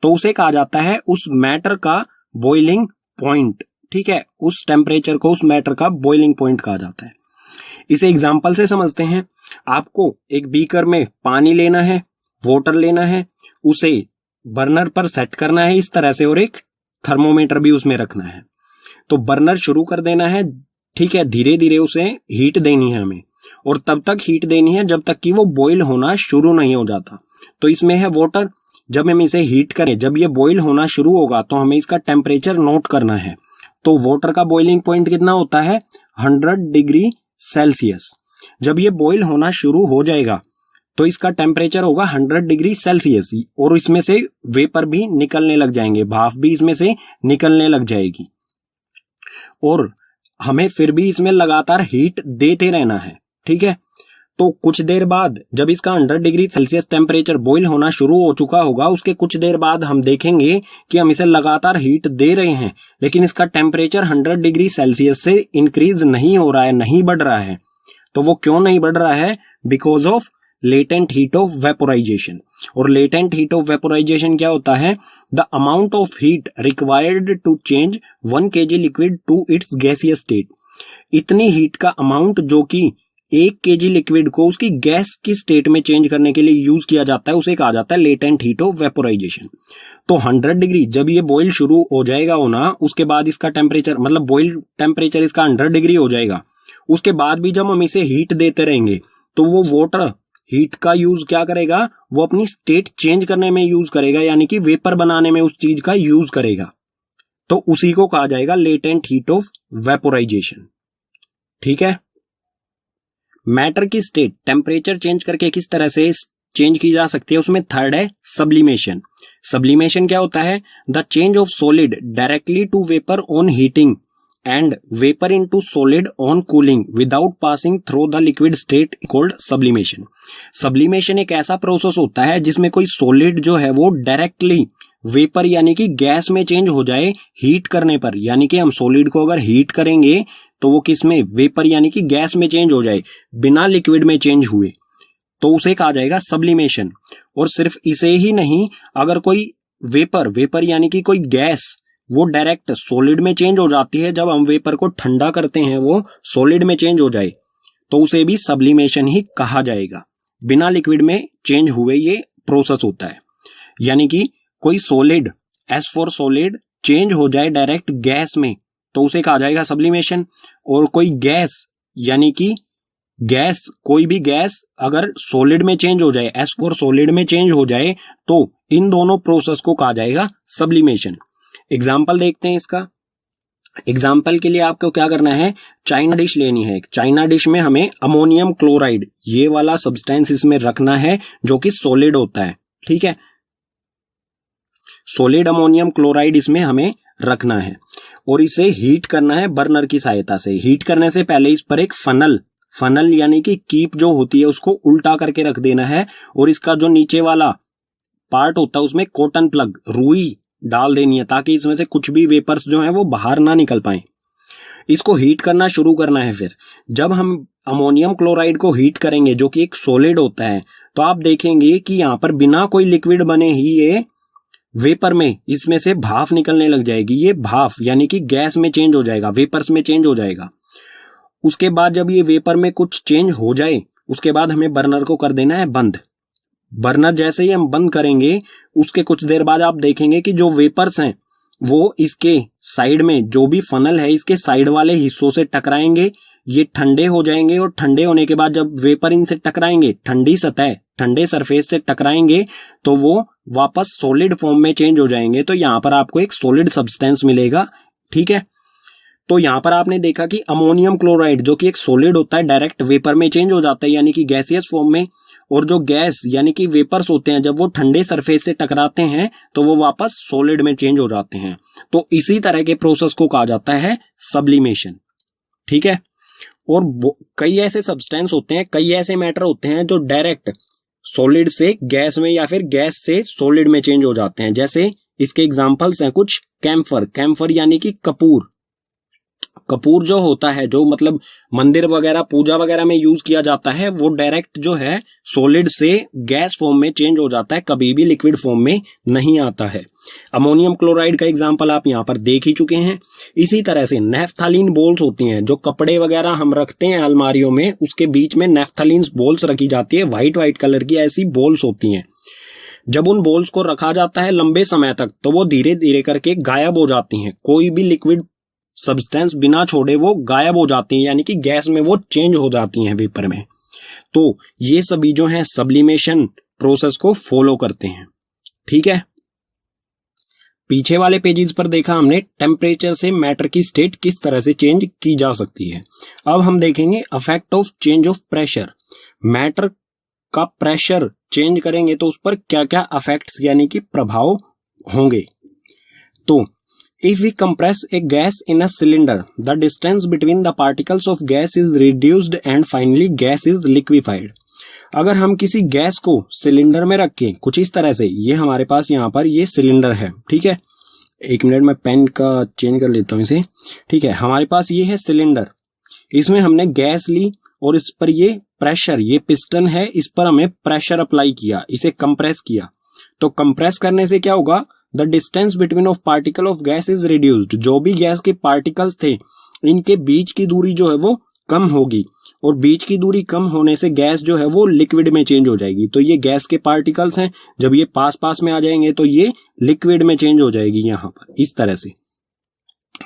तो उसे कहा जाता है उस मैटर का बॉइलिंग पॉइंट, ठीक है। उस टेम्परेचर को, उस मैटर का बॉइलिंग पॉइंट कहा जाता है। इसे एग्जांपल से समझते हैं। आपको एक बीकर में पानी लेना है, वाटर लेना है, उसे बर्नर पर सेट करना है इस तरह से, और एक थर्मोमीटर भी उसमें रखना है। तो बर्नर शुरू कर देना है, ठीक है, धीरे धीरे उसे हीट देनी है हमें, और तब तक हीट देनी है जब तक कि वो बॉईल होना शुरू नहीं हो जाता। तो इसमें है वाटर, जब हम इसे हीट करें, जब ये बॉईल होना शुरू होगा तो हमें इसका टेम्परेचर नोट करना है। तो वाटर का बॉइलिंग पॉइंट कितना होता है? 100 डिग्री सेल्सियस। जब ये बॉईल होना शुरू हो जाएगा तो इसका टेम्परेचर होगा 100 डिग्री सेल्सियस, और इसमें से वेपर भी निकलने लग जाएंगे, भाप भी इसमें से निकलने लग जाएगी, और हमें फिर भी इसमें लगातार हीट देते रहना है, ठीक है। तो कुछ देर बाद जब इसका 100 डिग्री सेल्सियस टेम्परेचर बॉईल होना शुरू हो चुका होगा, उसके कुछ देर बाद हम देखेंगे कि हम इसे लगातार हीट दे रहे हैं, लेकिन इसका टेम्परेचर 100 डिग्री सेल्सियस से इंक्रीज नहीं हो रहा है, नहीं बढ़ रहा है। तो वो क्यों नहीं बढ़ रहा है? Because of latent heat of vaporisation. और लेटेंट हीट ऑफ वेपोराइजेशन क्या होता है? The amount of heat required to change 1 kg liquid to its gaseous state. इतनी हीट का अमाउंट जो कि 1 kg लिक्विड को उसकी गैस की स्टेट में चेंज करने के लिए यूज किया जाता है, उसे कहा जाता है लेटेंट हीट ऑफ वेपोराइजेशन। तो 100 डिग्री जब ये बॉईल शुरू हो जाएगा होना, उसके बाद इसका टेम्परेचर, मतलब बॉईल टेम्परेचर इसका 100 डिग्री हो जाएगा, उसके बाद भी जब हम इसे हीट देते रहेंगे तो वो वाटर हीट का यूज क्या करेगा? वो अपनी स्टेट चेंज करने में यूज करेगा, यानी कि वेपर बनाने में उस चीज का यूज करेगा। तो उसी को कहा जाएगा लेटेंट हीट ऑफ वेपोराइजेशन, ठीक है। मैटर की स्टेट टेम्परेचर चेंज करके किस तरह से चेंज की जा सकती है, उसमें थर्ड है सब्लिमेशन। सब्लिमेशन क्या होता है? The change of solid directly to vapour on heating and vapor into solid on cooling without passing through the liquid state called sublimation। sublimation एक ऐसा प्रोसेस होता है जिसमें कोई सॉलिड जो है वो डायरेक्टली वेपर यानी कि गैस में चेंज हो जाए हीट करने पर। यानी कि हम सॉलिड को अगर हीट करेंगे तो वो किस में? वेपर यानी कि गैस में चेंज हो जाए, बिना लिक्विड में चेंज हुए, तो उसे कहा जाएगा सब्लिमेशन। और सिर्फ इसे ही नहीं, अगर कोई वेपर यानी कि कोई गैस वो डायरेक्ट सॉलिड में चेंज हो जाती है, जब हम वेपर को ठंडा करते हैं वो सॉलिड में चेंज हो जाए, तो उसे भी सब्लिमेशन ही कहा जाएगा। बिना लिक्विड में चेंज हुए ये प्रोसेस होता है। यानी कि कोई solid, S for solid, change हो जाए डायरेक्ट गैस में, तो उसे कहा जाएगा सब्लिमेशन। और कोई गैस, यानी कि गैस, कोई भी गैस अगर सॉलिड में चेंज हो जाए, एस फॉर सॉलिड में चेंज हो जाए, तो इन दोनों प्रोसेस को कहा जाएगा सब्लिमेशन। एग्जाम्पल देखते हैं इसका। एग्जाम्पल के लिए आपको क्या करना है? चाइना डिश लेनी है। चाइना डिश में हमें अमोनियम क्लोराइड, ये वाला सब्सटेंस इसमें रखना है जो कि सॉलिड होता है, ठीक है। सॉलिड अमोनियम क्लोराइड इसमें हमें रखना है, और इसे हीट करना है बर्नर की सहायता से। हीट करने से पहले इस पर एक फनल यानी कि कीप जो होती है उसको उल्टा करके रख देना है, और इसका जो नीचे वाला पार्ट होता है उसमें कॉटन प्लग, रुई डाल देनी है, ताकि इसमें से कुछ भी वेपर्स जो हैं वो बाहर ना निकल पाए। इसको हीट करना शुरू करना है। फिर जब हम अमोनियम क्लोराइड को हीट करेंगे जो कि एक सॉलिड होता है, तो आप देखेंगे कि यहां पर बिना कोई लिक्विड बने ही ये वेपर में इसमें से भाप निकलने लग जाएगी। ये भाप यानी कि गैस में चेंज हो जाएगा, वेपर्स में चेंज हो जाएगा। उसके बाद जब ये वेपर में कुछ चेंज हो जाए, उसके बाद हमें बर्नर को कर देना है बंद। बर्नर जैसे ही हम बंद करेंगे, उसके कुछ देर बाद आप देखेंगे कि जो वेपर्स हैं वो इसके साइड में, जो भी फनल है इसके साइड वाले हिस्सों से टकराएंगे, ये ठंडे हो जाएंगे, और ठंडे होने के बाद जब वेपर इनसे टकराएंगे, ठंडी सतह, ठंडे सरफेस से टकराएंगे, तो वो वापस सॉलिड फॉर्म में चेंज हो जाएंगे। तो यहां पर आपको एक सॉलिड सब्सटेंस मिलेगा, ठीक है। तो यहां पर आपने देखा कि अमोनियम क्लोराइड जो कि एक सॉलिड होता है डायरेक्ट वेपर में चेंज हो जाता है, यानी कि गैसियस फॉर्म में, और जो गैस यानी कि वेपर्स होते हैं जब वो ठंडे सरफेस से टकराते हैं तो वो वापस सॉलिड में चेंज हो जाते हैं। तो इसी तरह के प्रोसेस को कहा जाता है सब्लिमेशन, ठीक है। और कई ऐसे सब्सटेंस होते हैं, कई ऐसे मैटर होते हैं जो डायरेक्ट सॉलिड से गैस में या फिर गैस से सॉलिड में चेंज हो जाते हैं। जैसे इसके एग्जांपल्स हैं कुछ। कैम्फर यानी कि कपूर जो होता है, जो मतलब मंदिर वगैरह, पूजा वगैरह में यूज किया जाता है, वो डायरेक्ट जो है सॉलिड से गैस फॉर्म में चेंज हो जाता है, कभी भी लिक्विड फॉर्म में नहीं आता है। अमोनियम क्लोराइड का एग्जांपल आप यहाँ पर देख ही चुके हैं। इसी तरह से नेफ्थलीन बॉल्स होती हैं, जो कपड़े वगैरह हम रखते हैं अलमारियों में, उसके बीच में नेफ्थलीन बॉल्स रखी जाती है, व्हाइट कलर की ऐसी बॉल्स होती हैं। जब उन बॉल्स को रखा जाता है लंबे समय तक तो वो धीरे धीरे करके गायब हो जाती हैं। कोई भी लिक्विड सब्सटेंस बिना छोड़े वो गायब हो जाती हैं, यानी कि गैस में वो चेंज हो जाती हैं वेपर में। तो ये सभी जो है सब्लिमेशन प्रोसेस को फॉलो करते हैं। ठीक है, पीछे वाले पेजेस पर देखा हमने टेम्परेचर से मैटर की स्टेट किस तरह से चेंज की जा सकती है। अब हम देखेंगे affect of change of pressure. Matter का प्रेशर चेंज करेंगे तो उस पर क्या क्या अफेक्ट्स यानी कि प्रभाव होंगे। तो if we compress a gas in a cylinder the distance between the particles of gas is reduced and finally gas is liquefied. अगर हम किसी गैस को सिलेंडर में रखें कुछ इस तरह से, ये हमारे पास यहाँ पर ये सिलेंडर है, ठीक है, एक मिनट में पेन का चेंज कर लेता हूं इसे। ठीक है, हमारे पास ये है सिलेंडर, इसमें हमने गैस ली और इस पर ये प्रेशर, ये पिस्टन है, इस पर हमें प्रेशर अप्लाई किया, इसे कंप्रेस किया। तो कंप्रेस करने से क्या होगा, the distance between of particle of gas is reduced. जो भी गैस के पार्टिकल्स थे इनके बीच की दूरी जो है वो कम होगी, और बीच की दूरी कम होने से गैस जो है वो लिक्विड में चेंज हो जाएगी। तो ये गैस के पार्टिकल्स हैं, जब ये पास पास में आ जाएंगे तो ये लिक्विड में चेंज हो जाएगी यहां पर इस तरह से।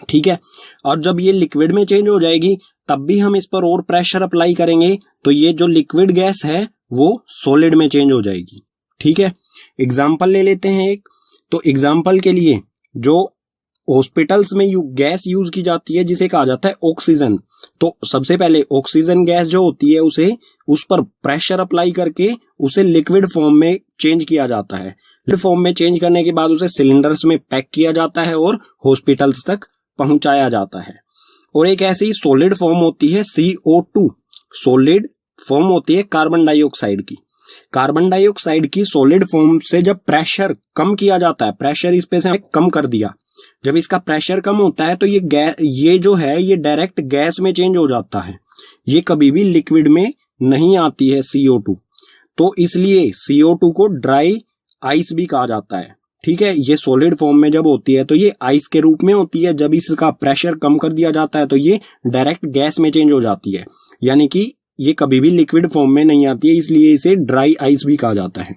ठीक है, और जब ये लिक्विड में चेंज हो जाएगी तब भी हम इस पर और प्रेशर अप्लाई करेंगे तो ये जो लिक्विड गैस है वो सॉलिड में चेंज हो जाएगी। ठीक है, एग्जाम्पल ले लेते हैं एक। तो एग्जाम्पल के लिए जो हॉस्पिटल्स में गैस यूज की जाती है जिसे कहा जाता है ऑक्सीजन, तो सबसे पहले ऑक्सीजन गैस जो होती है उसे उस पर प्रेशर अप्लाई करके उसे लिक्विड फॉर्म में चेंज किया जाता है। लिक्विड फॉर्म में चेंज करने के बाद उसे सिलेंडर्स में पैक किया जाता है और हॉस्पिटल्स तक पहुंचाया जाता है। और एक ऐसी सॉलिड फॉर्म होती है CO2, सॉलिड फॉर्म होती है कार्बन डाइऑक्साइड की। कार्बन डाइऑक्साइड की सॉलिड फॉर्म से जब प्रेशर कम किया जाता है, प्रेशर इस पे से कम कर दिया, जब इसका प्रेशर कम होता है तो ये जो है ये डायरेक्ट गैस में चेंज हो जाता है, ये कभी भी लिक्विड में नहीं आती है CO2। तो इसलिए CO2 को ड्राई आइस भी कहा जाता है। ठीक है, ये सॉलिड फॉर्म में जब होती है तो ये आइस के रूप में होती है, जब इसका प्रेशर कम कर दिया जाता है तो ये डायरेक्ट गैस में चेंज हो जाती है, यानी कि ये कभी भी लिक्विड फॉर्म में नहीं आती है, इसलिए इसे ड्राई आइस भी कहा जाता है।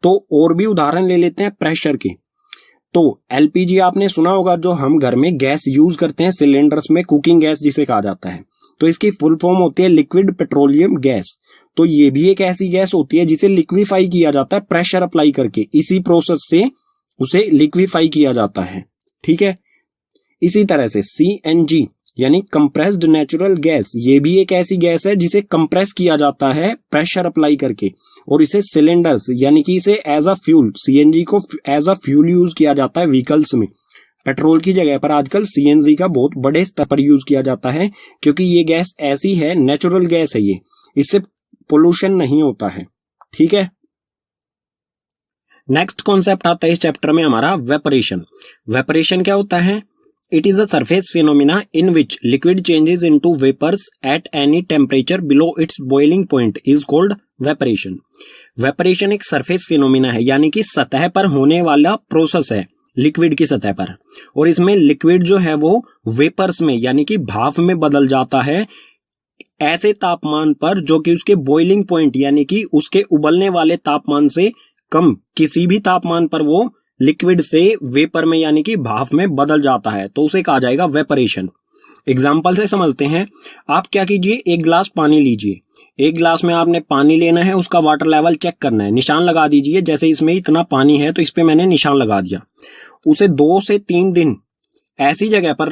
तो और भी उदाहरण ले लेते हैं प्रेशर के। तो LPG आपने सुना होगा, जो हम घर में गैस यूज करते हैं सिलेंडर्स में, कुकिंग गैस जिसे कहा जाता है, तो इसकी फुल फॉर्म होती है लिक्विड पेट्रोलियम गैस। तो ये भी एक ऐसी गैस होती है जिसे लिक्विफाई किया जाता है प्रेशर अप्लाई करके, इसी प्रोसेस से उसे लिक्विफाई किया जाता है। ठीक है, इसी तरह से CNG यानी कंप्रेस्ड नेचुरल गैस, ये भी एक ऐसी गैस है जिसे कंप्रेस किया जाता है प्रेशर अप्लाई करके, और इसे सिलेंडर्स यानी कि इसे एज अ फ्यूल, CNG को एज अ फ्यूल यूज किया जाता है व्हीकल्स में। पेट्रोल की जगह पर आजकल CNG का बहुत बड़े स्तर पर यूज किया जाता है, क्योंकि ये गैस ऐसी है, नेचुरल गैस है ये, इससे पोल्यूशन नहीं होता है। ठीक है, नेक्स्ट कॉन्सेप्ट आता है इस चैप्टर में हमारा वेपरेशन। वेपरेशन क्या होता है? It is a surface phenomena in which liquid changes into vapors at any temperature below its boiling point is called vaporation. Vaporation एक surface phenomena है, यानी कि सतह पर होने वाला प्रोसेस है लिक्विड की सतह पर, और इसमें लिक्विड जो है वो वेपर्स में यानी कि भाप में बदल जाता है ऐसे तापमान पर जो कि उसके बॉइलिंग पॉइंट यानी कि उसके उबलने वाले तापमान से कम किसी भी तापमान पर वो लिक्विड से वेपर में यानी कि भाप में बदल जाता है, तो उसे कहा जाएगा वेपरेशन। एग्जाम्पल से समझते हैं। आप क्या कीजिए, एक गिलास पानी लीजिए, एक गिलास में आपने पानी लेना है, उसका वाटर लेवल चेक करना है, निशान लगा दीजिए। जैसे इसमें इतना पानी है तो इस पे मैंने निशान लगा दिया। उसे 2 से 3 दिन ऐसी जगह पर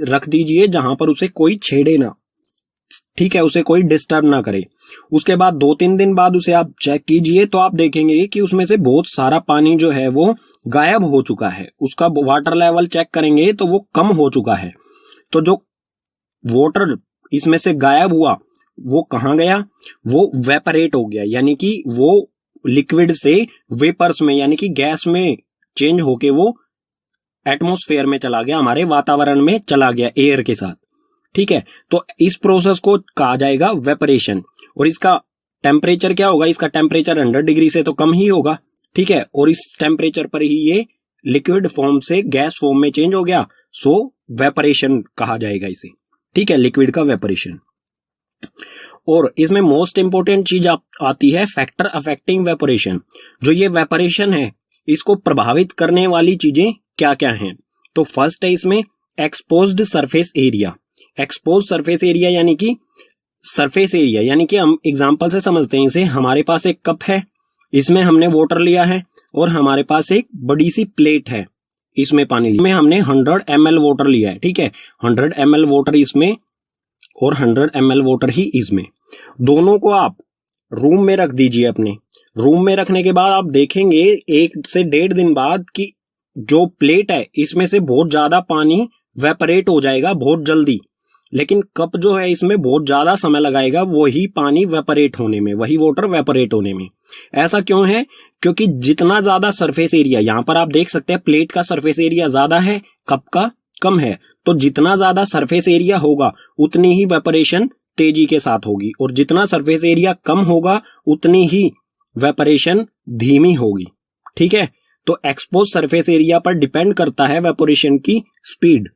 रख दीजिए जहां पर उसे कोई छेड़े ना, ठीक है, उसे कोई डिस्टर्ब ना करे। उसके बाद 2-3 दिन बाद उसे आप चेक कीजिए तो आप देखेंगे कि उसमें से बहुत सारा पानी जो है वो गायब हो चुका है। उसका वाटर लेवल चेक करेंगे तो वो कम हो चुका है। तो जो वाटर इसमें से गायब हुआ वो कहाँ गया? वो वेपरेट हो गया, यानी कि वो लिक्विड से वेपर्स में यानी कि गैस में चेंज होके वो एटमॉस्फेयर में चला गया, हमारे वातावरण में चला गया एयर के साथ। ठीक है, तो इस प्रोसेस को कहा जाएगा वेपरेशन। और इसका टेम्परेचर क्या होगा? इसका टेम्परेचर 100 डिग्री से तो कम ही होगा। ठीक है, और इस टेम्परेचर पर ही ये लिक्विड फॉर्म से गैस फॉर्म में चेंज हो गया, सो वेपरेशन कहा जाएगा इसे। ठीक है, लिक्विड का वेपरेशन। और इसमें मोस्ट इंपोर्टेंट चीज आती है फैक्टर अफेक्टिंग वेपोरेशन। जो ये वेपोरेशन है इसको प्रभावित करने वाली चीजें क्या क्या हैं? तो फर्स्ट है इसमें exposed surface area. Expose surface area यानी कि सरफेस एरिया, यानी कि हम एग्जांपल से समझते हैं इसे। हमारे पास एक कप है, इसमें हमने वाटर लिया है और हमारे पास एक बड़ी सी प्लेट है, इसमें पानी लिया, हमने 100 ml वाटर लिया है, ठीक है। 100 ml वाटर इसमें और 100 ml वाटर ही इसमें, दोनों को आप रूम में रख दीजिए। अपने रूम में रखने के बाद आप देखेंगे 1 से 1.5 दिन बाद कि जो प्लेट है इसमें से बहुत ज्यादा पानी वेपरेट हो जाएगा बहुत जल्दी, लेकिन कप जो है इसमें बहुत ज्यादा समय लगाएगा वही पानी वेपरेट होने में, वही वाटर वेपरेट होने में। ऐसा क्यों है? क्योंकि जितना ज्यादा सरफेस एरिया, यहां पर आप देख सकते हैं प्लेट का सरफेस एरिया ज्यादा है, कप का कम है, तो जितना ज्यादा सरफेस एरिया होगा उतनी ही वेपरेशन तेजी के साथ होगी, और जितना सरफेस एरिया कम होगा उतनी ही वेपरेशन धीमी होगी, ठीक है। तो एक्सपोज सरफेस एरिया पर डिपेंड करता है वेपोरेशन की स्पीड।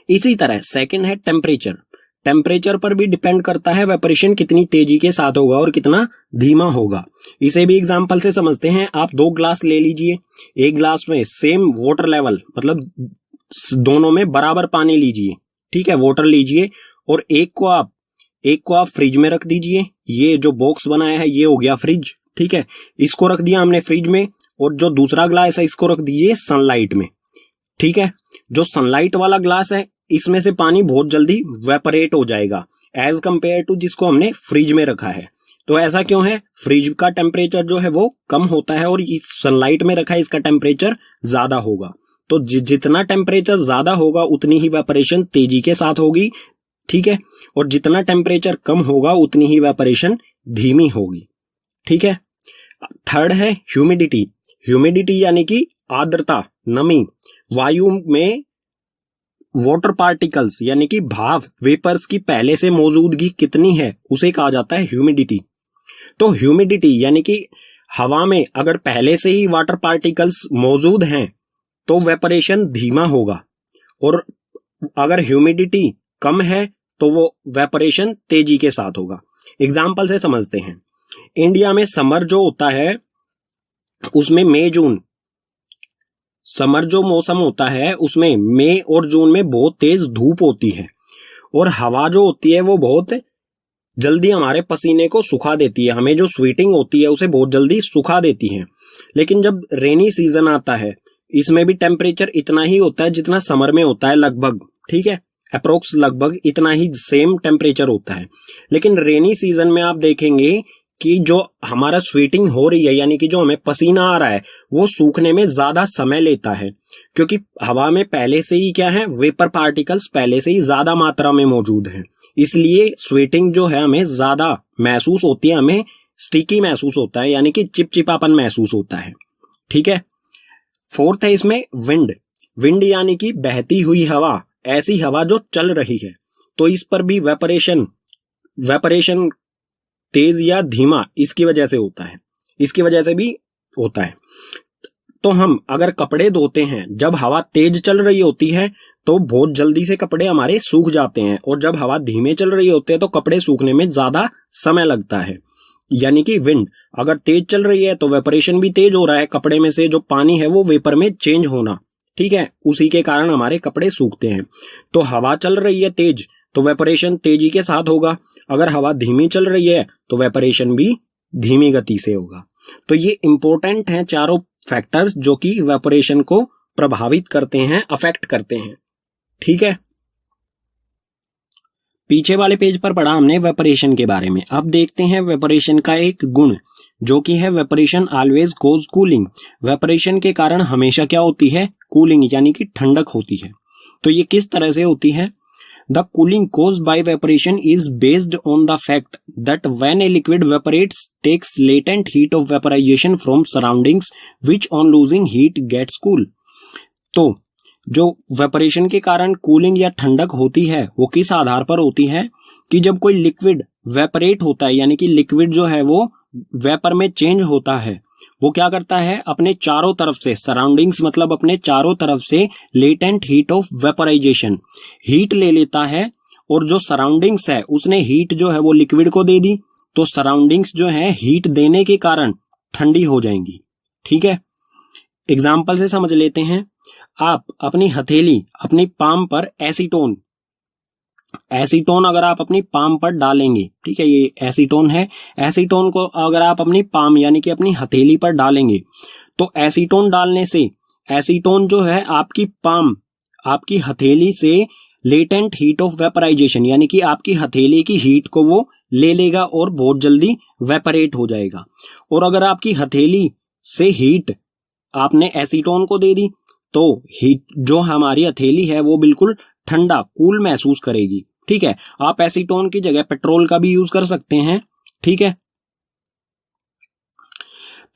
इसी तरह सेकंड है टेम्परेचर। टेम्परेचर पर भी डिपेंड करता है वेपोरेशन कितनी तेजी के साथ होगा और कितना धीमा होगा। इसे भी एग्जांपल से समझते हैं। आप 2 ग्लास ले लीजिए, एक ग्लास में सेम वाटर लेवल, मतलब दोनों में बराबर पानी लीजिए, ठीक है, वाटर लीजिए, और एक को आप फ्रिज में रख दीजिए। ये जो बॉक्स बनाया है ये हो गया फ्रिज, ठीक है, इसको रख दिया हमने फ्रिज में, और जो दूसरा ग्लास है इसको रख दीजिए सनलाइट में, ठीक है। जो सनलाइट वाला ग्लास है इसमें से पानी बहुत जल्दी वेपरेट हो जाएगा एज कंपेयर टू जिसको हमने फ्रिज में रखा है। तो ऐसा क्यों है? फ्रिज का टेम्परेचर जो है वो कम होता है और इस सनलाइट में रखा है इसका टेम्परेचर ज्यादा होगा। तो जितना टेम्परेचर ज्यादा होगा उतनी ही वेपरेशन तेजी के साथ होगी, ठीक है, और जितना टेम्परेचर कम होगा उतनी ही वेपरेशन धीमी होगी, ठीक है। थर्ड है ह्यूमिडिटी। ह्यूमिडिटी यानी कि आर्द्रता, नमी। वायु में वाटर पार्टिकल्स यानी कि भाप, वेपर्स की पहले से मौजूदगी कितनी है उसे कहा जाता है ह्यूमिडिटी। तो ह्यूमिडिटी यानी कि हवा में अगर पहले से ही वाटर पार्टिकल्स मौजूद हैं तो वेपरेशन धीमा होगा, और अगर ह्यूमिडिटी कम है तो वो वेपरेशन तेजी के साथ होगा। एग्जाम्पल से समझते हैं। इंडिया में समर जो होता है उसमें मई जून, समर जो मौसम होता है उसमें मई और जून में बहुत तेज धूप होती है, और हवा जो होती है वो बहुत जल्दी हमारे पसीने को सुखा देती है, हमें जो स्वेटिंग होती है उसे बहुत जल्दी सुखा देती है। लेकिन जब रेनी सीजन आता है इसमें भी टेम्परेचर इतना ही होता है जितना समर में होता है लगभग, ठीक है, अप्रोक्स लगभग इतना ही सेम टेम्परेचर होता है। लेकिन रेनी सीजन में आप देखेंगे कि जो हमारा स्वेटिंग हो रही है यानी कि जो हमें पसीना आ रहा है वो सूखने में ज्यादा समय लेता है, क्योंकि हवा में पहले से ही क्या है, वेपर पार्टिकल्स पहले से ही ज्यादा मात्रा में मौजूद हैं, इसलिए स्वेटिंग जो है हमें ज्यादा महसूस होती है, हमें स्टिकी महसूस होता है, यानी कि चिपचिपापन महसूस होता है, ठीक है। फोर्थ है इसमें विंड। विंड यानी कि बहती हुई हवा, ऐसी हवा जो चल रही है, तो इस पर भी वेपरेशन तेज या धीमा इसकी वजह से होता है, इसकी वजह से भी होता है। तो हम अगर कपड़े धोते हैं जब हवा तेज चल रही होती है तो बहुत जल्दी से कपड़े हमारे सूख जाते हैं, और जब हवा धीमे चल रही होती है तो कपड़े सूखने में ज्यादा समय लगता है। यानी कि विंड अगर तेज चल रही है तो वेपरेशन भी तेज हो रहा है, कपड़े में से जो पानी है वो वेपर में चेंज होना, ठीक है, उसी के कारण हमारे कपड़े सूखते हैं। तो हवा चल रही है तेज तो वेपरेशन तेजी के साथ होगा, अगर हवा धीमी चल रही है तो वेपरेशन भी धीमी गति से होगा। तो ये इंपॉर्टेंट हैं चारों फैक्टर्स जो कि वेपरेशन को प्रभावित करते हैं, अफेक्ट करते हैं, ठीक है। पीछे वाले पेज पर पढ़ा हमने वेपरेशन के बारे में। अब देखते हैं वेपरेशन का एक गुण जो कि है वेपरेशन ऑलवेज कोज कूलिंग। वेपरेशन के कारण हमेशा क्या होती है, कूलिंग यानी कि ठंडक होती है। तो ये किस तरह से होती है? The cooling caused by evaporation is based on the fact that when a liquid evaporates, takes latent heat of vaporization from surroundings, which on losing heat gets cool. तो जो वेपरेशन के कारण कूलिंग या ठंडक होती है वो किस आधार पर होती है कि जब कोई लिक्विड वेपरेट होता है, यानी कि लिक्विड जो है वो वेपर में चेंज होता है, वो क्या करता है, अपने चारों तरफ से, सराउंडिंग्स मतलब अपने चारों तरफ से latent heat of vaporisation, heat ले लेता है और जो सराउंडिंग्स है उसने हीट जो है वो लिक्विड को दे दी, तो सराउंडिंग्स जो है हीट देने के कारण ठंडी हो जाएंगी। ठीक है, एग्जाम्पल से समझ लेते हैं। आप अपनी हथेली, अपनी पाम पर एसीटोन अगर आप अपनी पाम पर डालेंगे, ठीक है, ये एसीटोन है, एसीटोन को अगर आप अपनी पाम यानी कि अपनी हथेली पर डालेंगे, तो एसीटोन डालने से एसीटोन जो है आपकी पाम, आपकी हथेली से लेटेंट हीट ऑफ वेपराइजेशन यानी कि आपकी हथेली की हीट को वो ले लेगा और बहुत जल्दी वेपरेट हो जाएगा। और अगर आपकी हथेली से हीट आपने एसीटोन को दे दी तो हीट जो हमारी हथेली है वो बिल्कुल ठंडा, कूल महसूस करेगी। ठीक है, आप एसीटोन की जगह पेट्रोल का भी यूज कर सकते हैं। ठीक है,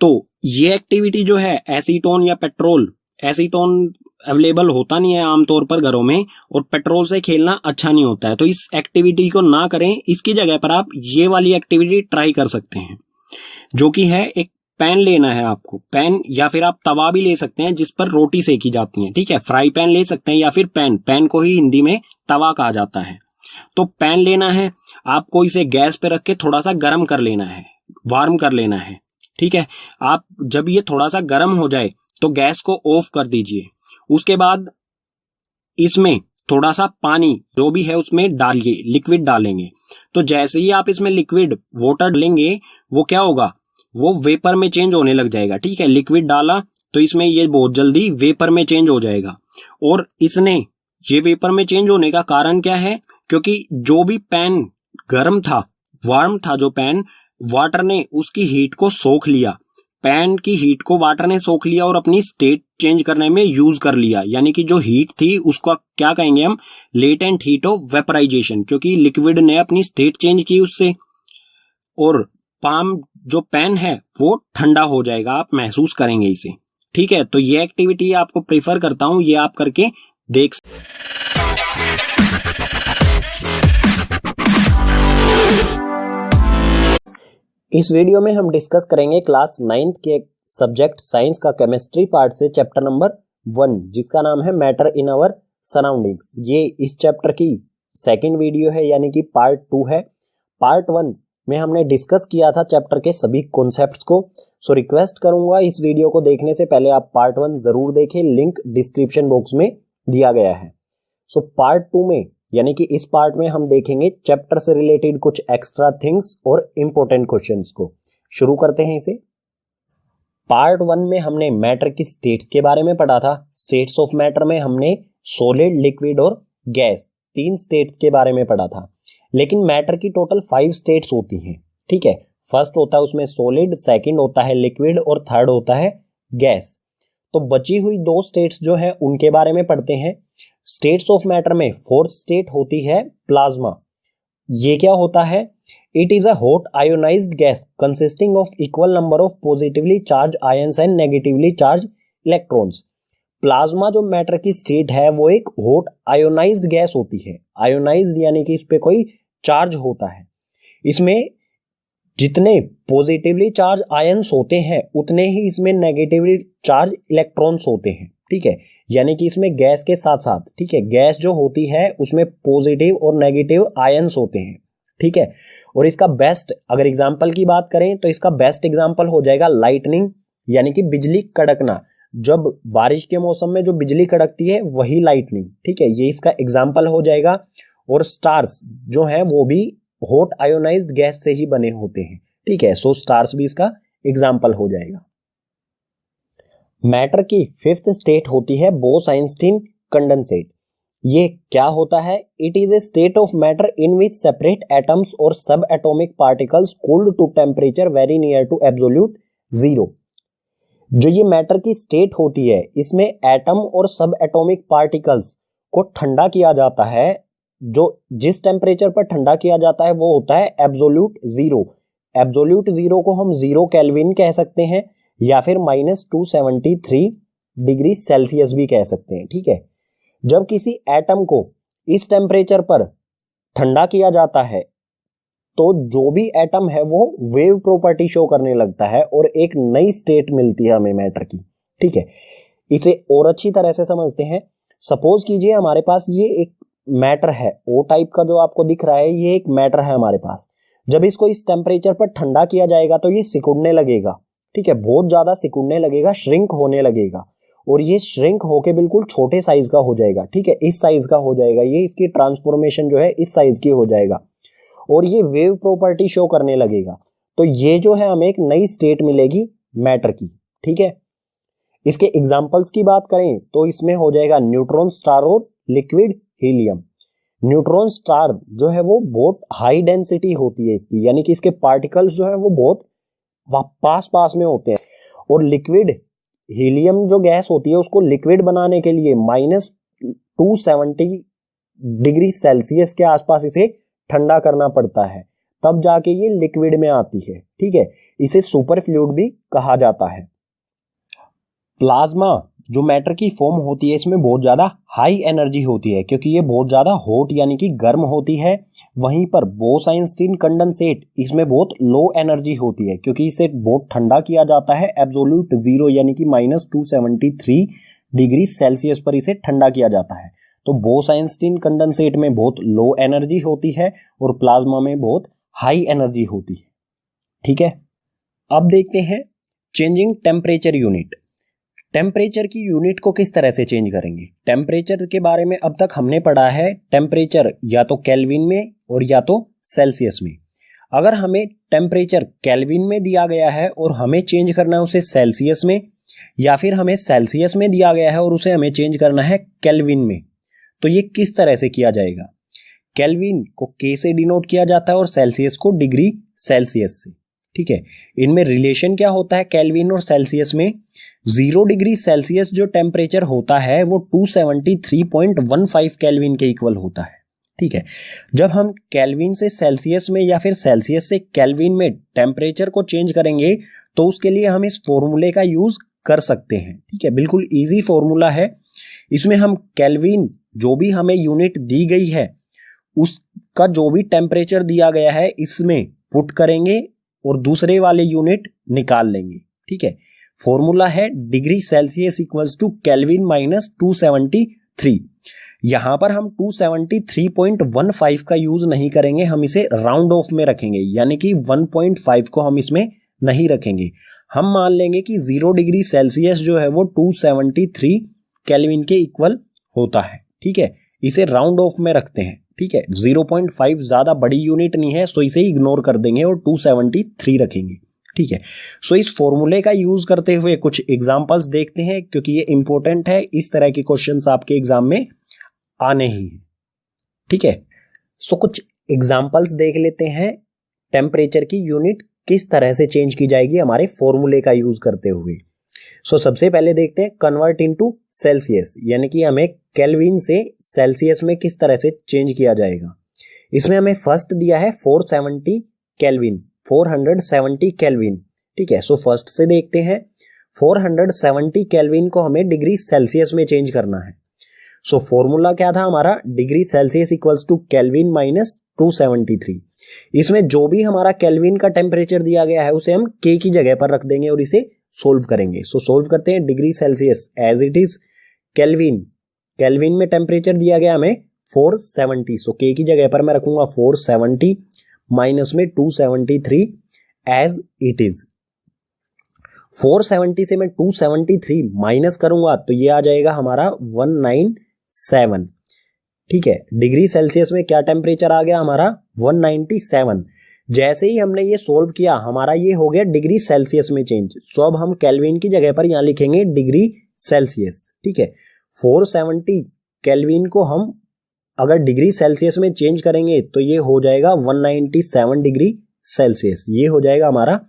तो ये एक्टिविटी जो है एसीटोन या पेट्रोल, एसीटोन अवेलेबल होता नहीं है आमतौर पर घरों में और पेट्रोल से खेलना अच्छा नहीं होता है, तो इस एक्टिविटी को ना करें। इसकी जगह पर आप ये वाली एक्टिविटी ट्राई कर सकते हैं, जो कि है एक पैन लेना है आपको, पैन या फिर आप तवा भी ले सकते हैं जिस पर रोटी सेकी जाती है। ठीक है, फ्राई पैन ले सकते हैं या फिर पैन को ही हिंदी में तवा कहा जाता है। तो पैन लेना है आपको, इसे गैस पे रख के थोड़ा सा गर्म कर लेना है, वार्म कर लेना है। ठीक है, आप जब ये थोड़ा सा गर्म हो जाए तो गैस को ऑफ कर दीजिए। उसके बाद इसमें थोड़ा सा पानी जो भी है उसमें डालिए, लिक्विड डालेंगे। तो जैसे ही आप इसमें लिक्विड वाटर डालेंगे वो क्या होगा, वो वेपर में चेंज होने लग जाएगा। ठीक है, लिक्विड डाला तो इसमें ये बहुत जल्दी वेपर में चेंज हो जाएगा। और इसने ये वेपर में चेंज होने का कारण क्या है, क्योंकि जो भी पैन गर्म था, वार्म था जो पैन, वाटर ने उसकी हीट को सोख लिया, पैन की हीट को वाटर ने सोख लिया और अपनी स्टेट चेंज करने में यूज कर लिया। यानी कि जो हीट थी उसका क्या कहेंगे हम, लेटेंट हीट ऑफ वेपराइजेशन, क्योंकि लिक्विड ने अपनी स्टेट चेंज की उससे, और पाम जो पैन है वो ठंडा हो जाएगा, आप महसूस करेंगे इसे। ठीक है, तो ये एक्टिविटी आपको प्रेफर करता हूं, ये आप करके देख। इस वीडियो में हम डिस्कस करेंगे क्लास 9th के सब्जेक्ट साइंस का केमिस्ट्री पार्ट से चैप्टर नंबर 1, जिसका नाम है मैटर इन आवर सराउंडिंग्स। ये इस चैप्टर की सेकंड वीडियो है, यानी कि पार्ट 2 है। पार्ट 1 में हमने डिस्कस किया था चैप्टर के सभी कॉन्सेप्ट्स को। सो रिक्वेस्ट करूंगा इस वीडियो को देखने से पहले आप पार्ट 1 जरूर देखें, लिंक डिस्क्रिप्शन बॉक्स में दिया गया है। सो पार्ट 2 में यानी कि इस पार्ट में हम देखेंगे चैप्टर से रिलेटेड कुछ एक्स्ट्रा थिंग्स और इंपॉर्टेंट क्वेश्चंस को। शुरू करते हैं इसे। पार्ट 1 में हमने मैटर की स्टेट्स के बारे में पढ़ा था। स्टेट्स ऑफ मैटर में हमने सॉलिड, लिक्विड और गैस 3 स्टेट्स के बारे में पढ़ा था। लेकिन मैटर की टोटल 5 स्टेट्स होती हैं। ठीक है, फर्स्ट होता है उसमें सॉलिड, सेकंड होता है लिक्विड और थर्ड होता है गैस। तो बची हुई 2 स्टेट्स जो है उनके बारे में पढ़ते हैं। स्टेट्स ऑफ मैटर में 4th स्टेट होती है प्लाज्मा। ये क्या होता है, it is a hot ionised gas consisting of equal number of positively charge ions and negatively charge electrons. Plasma जो मैटर की स्टेट है वो एक हॉट आयोनाइज्ड गैस होती है। आयोनाइज्ड यानी कि इस पे कोई चार्ज होता है। इसमें जितने पॉजिटिवली चार्ज आयंस होते हैं उतने ही इसमें नेगेटिवली चार्ज इलेक्ट्रॉन्स होते हैं। ठीक है, यानी कि इसमें गैस के साथ साथ, ठीक है, गैस जो होती है उसमें पॉजिटिव और नेगेटिव आयंस होते हैं। ठीक है, और इसका बेस्ट अगर एग्जांपल की बात करें तो इसका बेस्ट एग्जांपल हो जाएगा लाइटनिंग, यानी कि बिजली कड़कना। जब बारिश के मौसम में जो बिजली कड़कती है वही लाइटनिंग। ठीक है, ये इसका एग्जांपल हो जाएगा। और स्टार्स जो है वो भी हॉट आयोनाइज्ड गैस से ही बने होते हैं। ठीक है, सो स्टार्स भी इसका एग्जांपल हो जाएगा। मैटर की 5th स्टेट होती है बोस-आइंस्टीन कंडेंसेट। ये क्या होता है, it is a state of matter in which separate atoms और subatomic particles cooled to temperature very near to absolute zero. जो ये मैटर की स्टेट होती है इसमें एटम और सब एटॉमिक पार्टिकल्स को ठंडा किया जाता है। जो जिस टेम्परेचर पर ठंडा किया जाता है वो होता है एब्सोल्यूट जीरो। एब्सोल्यूट जीरो को हम 0 केल्विन कह सकते हैं या फिर -273 डिग्री सेल्सियस भी कह सकते हैं। ठीक है, जब किसी एटम को इस टेम्परेचर पर ठंडा किया जाता है तो जो भी एटम है वो वेव प्रॉपर्टी शो करने लगता है और एक नई स्टेट मिलती है हमें मैटर की। ठीक है, इसे और अच्छी तरह से समझते हैं। सपोज कीजिए हमारे पास ये एक मैटर है, ओ टाइप का जो आपको दिख रहा है, ये एक मैटर है हमारे पास। जब इसको इस टेम्परेचर पर ठंडा किया जाएगा तो ये सिकुड़ने लगेगा, ठीक है, बहुत ज्यादा सिकुड़ने लगेगा, श्रिंक होने लगेगा, और ये श्रिंक होके बिल्कुल छोटे साइज का हो जाएगा, ठीक है, इस साइज का हो जाएगा, ये इसकी ट्रांसफॉर्मेशन जो है इस साइज की हो जाएगा, और ये वेव प्रॉपर्टी शो करने लगेगा। तो ये जो है हमें एक नई स्टेट मिलेगी मैटर की, ठीक है। इसके एग्जांपल्स की बात करें तो इसमें हो जाएगा न्यूट्रॉन स्टार और लिक्विड हीलियम। न्यूट्रॉन स्टार जो है वो बहुत हाई डेंसिटी होती है इसकी, यानी कि इसके पार्टिकल्स जो है वो बहुत पास पास में होते हैं, और लिक्विड हीलियम जो गैस होती है उसको लिक्विड बनाने के लिए -270 डिग्री सेल्सियस के आसपास इसे ठंडा करना पड़ता है, तब जाके ये लिक्विड में आती है, ठीक है। इसे सुपर फ्लूइड भी कहा जाता है। प्लाज्मा जो मैटर की फॉर्म होती है इसमें बहुत ज्यादा हाई एनर्जी होती है, क्योंकि ये बहुत ज्यादा हॉट यानी कि गर्म होती है। वहीं पर बोस-आइंस्टीन कंडेंसेट इसमें बहुत लो एनर्जी होती है, क्योंकि इसे बहुत ठंडा किया जाता है एब्सोल्यूट जीरो यानी कि -273 डिग्री सेल्सियस पर इसे ठंडा किया जाता है। तो बोस-आइंस्टीन कंडेंसेट में बहुत लो एनर्जी होती है और प्लाज्मा में बहुत हाई एनर्जी होती है, ठीक है। अब देखते हैं चेंजिंग टेम्परेचर यूनिट। टेम्परेचर की यूनिट को किस तरह से चेंज करेंगे। टेम्परेचर के बारे में अब तक हमने पढ़ा है टेम्परेचर या तो केल्विन में और या तो सेल्सियस में। अगर हमें टेम्परेचर केल्विन में दिया गया है और हमें चेंज करना है उसे सेल्सियस में, या फिर हमें सेल्सियस में दिया गया है और उसे हमें चेंज करना है केल्विन में, तो ये किस तरह से किया जाएगा। केल्विन को के से डिनोट किया जाता है और सेल्सियस को डिग्री सेल्सियस से, ठीक है। इनमें रिलेशन क्या होता है केल्विन और सेल्सियस में। 0 डिग्री सेल्सियस जो टेम्परेचर होता है वो 273.15 केल्विन के इक्वल होता है, ठीक है। जब हम केल्विन से सेल्सियस में या फिर सेल्सियस से केल्विन में टेम्परेचर को चेंज करेंगे तो उसके लिए हम इस फॉर्मूले का यूज कर सकते हैं, ठीक है। बिल्कुल इजी फॉर्मूला है। इसमें हम केल्विन जो भी हमें यूनिट दी गई है उसका जो भी टेम्परेचर दिया गया है इसमें पुट करेंगे और दूसरे वाले यूनिट निकाल लेंगे, ठीक है। फॉर्मूला है degree Celsius equals to Kelvin minus 273। यहां पर हम 273.15 का यूज नहीं करेंगे, हम इसे राउंड ऑफ में रखेंगे, यानी कि 1.5 को हम इसमें नहीं रखेंगे। हम मान लेंगे कि 0 डिग्री सेल्सियस जो है वो 273 केल्विन के इक्वल होता है, ठीक है। इसे राउंड ऑफ में रखते हैं, ठीक है। 0.5 ज्यादा बड़ी यूनिट नहीं है, सो इसे इग्नोर कर देंगे और 273 रखेंगे, ठीक है। सो इस फॉर्मूले का यूज करते हुए कुछ एग्जांपल्स देखते हैं, क्योंकि ये इंपॉर्टेंट है, इस तरह के क्वेश्चंस आपके एग्जाम में आने ही हैं, ठीक है। सो कुछ एग्जांपल्स देख लेते हैं, टेम्परेचर की यूनिट किस तरह से चेंज की जाएगी हमारे फॉर्मूले का यूज करते हुए। सो सबसे पहले देखते हैं कन्वर्ट इनटू सेल्सियस, यानी कि हमें केल्विन से सेल्सियस में किस तरह से चेंज किया जाएगा। इसमें हमें फर्स्ट दिया है 470 केल्विन, 470 केल्विन, ठीक है। सो फर्स्ट से देखते हैं 470 केल्विन को हमें डिग्री सेल्सियस में चेंज करना है। सो फॉर्मूला क्या था हमारा, degree Celsius equals to Kelvin minus 273। इसमें जो भी हमारा केल्विन का टेम्परेचर दिया गया है उसे हम के की जगह पर रख देंगे और इसे सोल्व करेंगे। सो सोल्व करते हैं, degree Celsius as it is Kelvin, Kelvin में टेम्परेचर दिया गया हमें 470, सो के की जगह पर मैं रखूंगा 470 माइनस में 273 एज इट इज। 470 से मैं 273 माइनस करूंगा तो ये आ जाएगा हमारा 197, ठीक है। डिग्री सेल्सियस में क्या टेम्परेचर आ गया हमारा 197। जैसे ही हमने ये सोल्व किया हमारा ये हो गया डिग्री सेल्सियस में चेंज। सो अब हम केल्विन की जगह पर यहां लिखेंगे डिग्री सेल्सियस, ठीक है। 470 केल्विन को हम अगर डिग्री सेल्सियस में चेंज करेंगे तो ये हो जाएगा 197 डिग्री सेल्सियस, ये हो जाएगा हमारा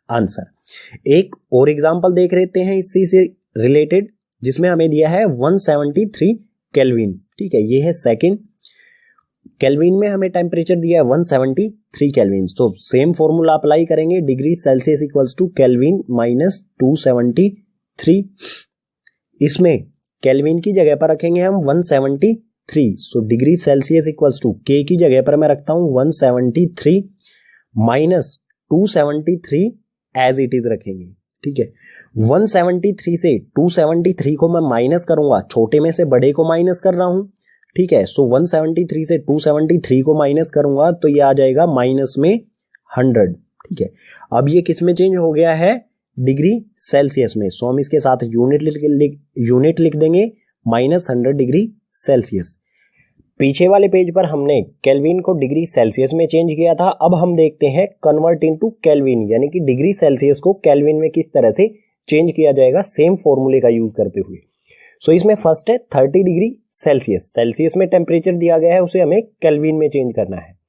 आंसर। एक और एग्जांपल देख लेते हैं इसी से रिलेटेड, जिसमें हमें दिया है 173 केल्विन, ठीक है। ये है सेकंड, केल्विन में हमें टेम्परेचर दिया है 173 केल्विन। तो सेम फॉर्मूला अप्लाई करेंगे, degree Celsius equals to Kelvin minus 273। इसमें केल्विन की जगह पर रखेंगे हम 173। So degree Celsius equals to K की जगह पर मैं रखता हूं 173 माइनस 273 एज इट इज रखेंगे, ठीक है। 173 से 273 को मैं माइनस करूंगा, छोटे में से बड़े को माइनस कर रहा हूं, ठीक है। सो 173 से 273 को माइनस करूंगा तो ये आ जाएगा माइनस में 100, ठीक है। अब ये किस में चेंज हो गया है, डिग्री सेल्सियस में। सो हम इसके साथ यूनिट लिख देंगे -100 डिग्री सेल्सियस। पीछे वाले पेज पर हमने केल्विन को डिग्री सेल्सियस में चेंज किया था। अब हम देखते हैं कन्वर्ट इनटू केल्विन, यानी कि डिग्री सेल्सियस को केल्विन में किस तरह से चेंज किया जाएगा सेम फॉर्मूले का यूज करते हुए। सो इसमें फर्स्ट है 30 डिग्री सेल्सियस। सेल्सियस में टेम्परेचर दिया गया है, उसे हमें केल्विन में चेंज करना है।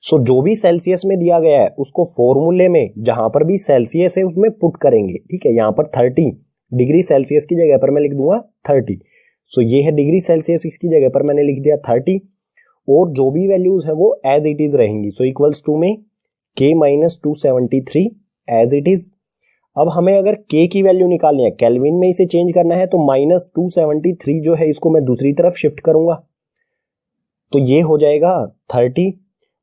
सो जो भी सेल्सियस में दिया गया है उसको फॉर्मूले में जहां पर भी सेल्सियस है उसमें पुट करेंगे, ठीक है। यहां पर 30 डिग्री सेल्सियस की जगह पर मैं लिख दूंगा 30। सो ये है डिग्री सेल्सियस, इसकी जगह पर मैंने लिख दिया 30, और जो भी वैल्यूज है वो एज इट इज रहेंगी। सो इक्वल्स टू में k - 273 एज इट इज। अब हमें अगर k की वैल्यू निकालनी है, केल्विन में इसे चेंज करना है, तो -273 जो है इसको मैं दूसरी तरफ शिफ्ट करूंगा, तो ये हो जाएगा 30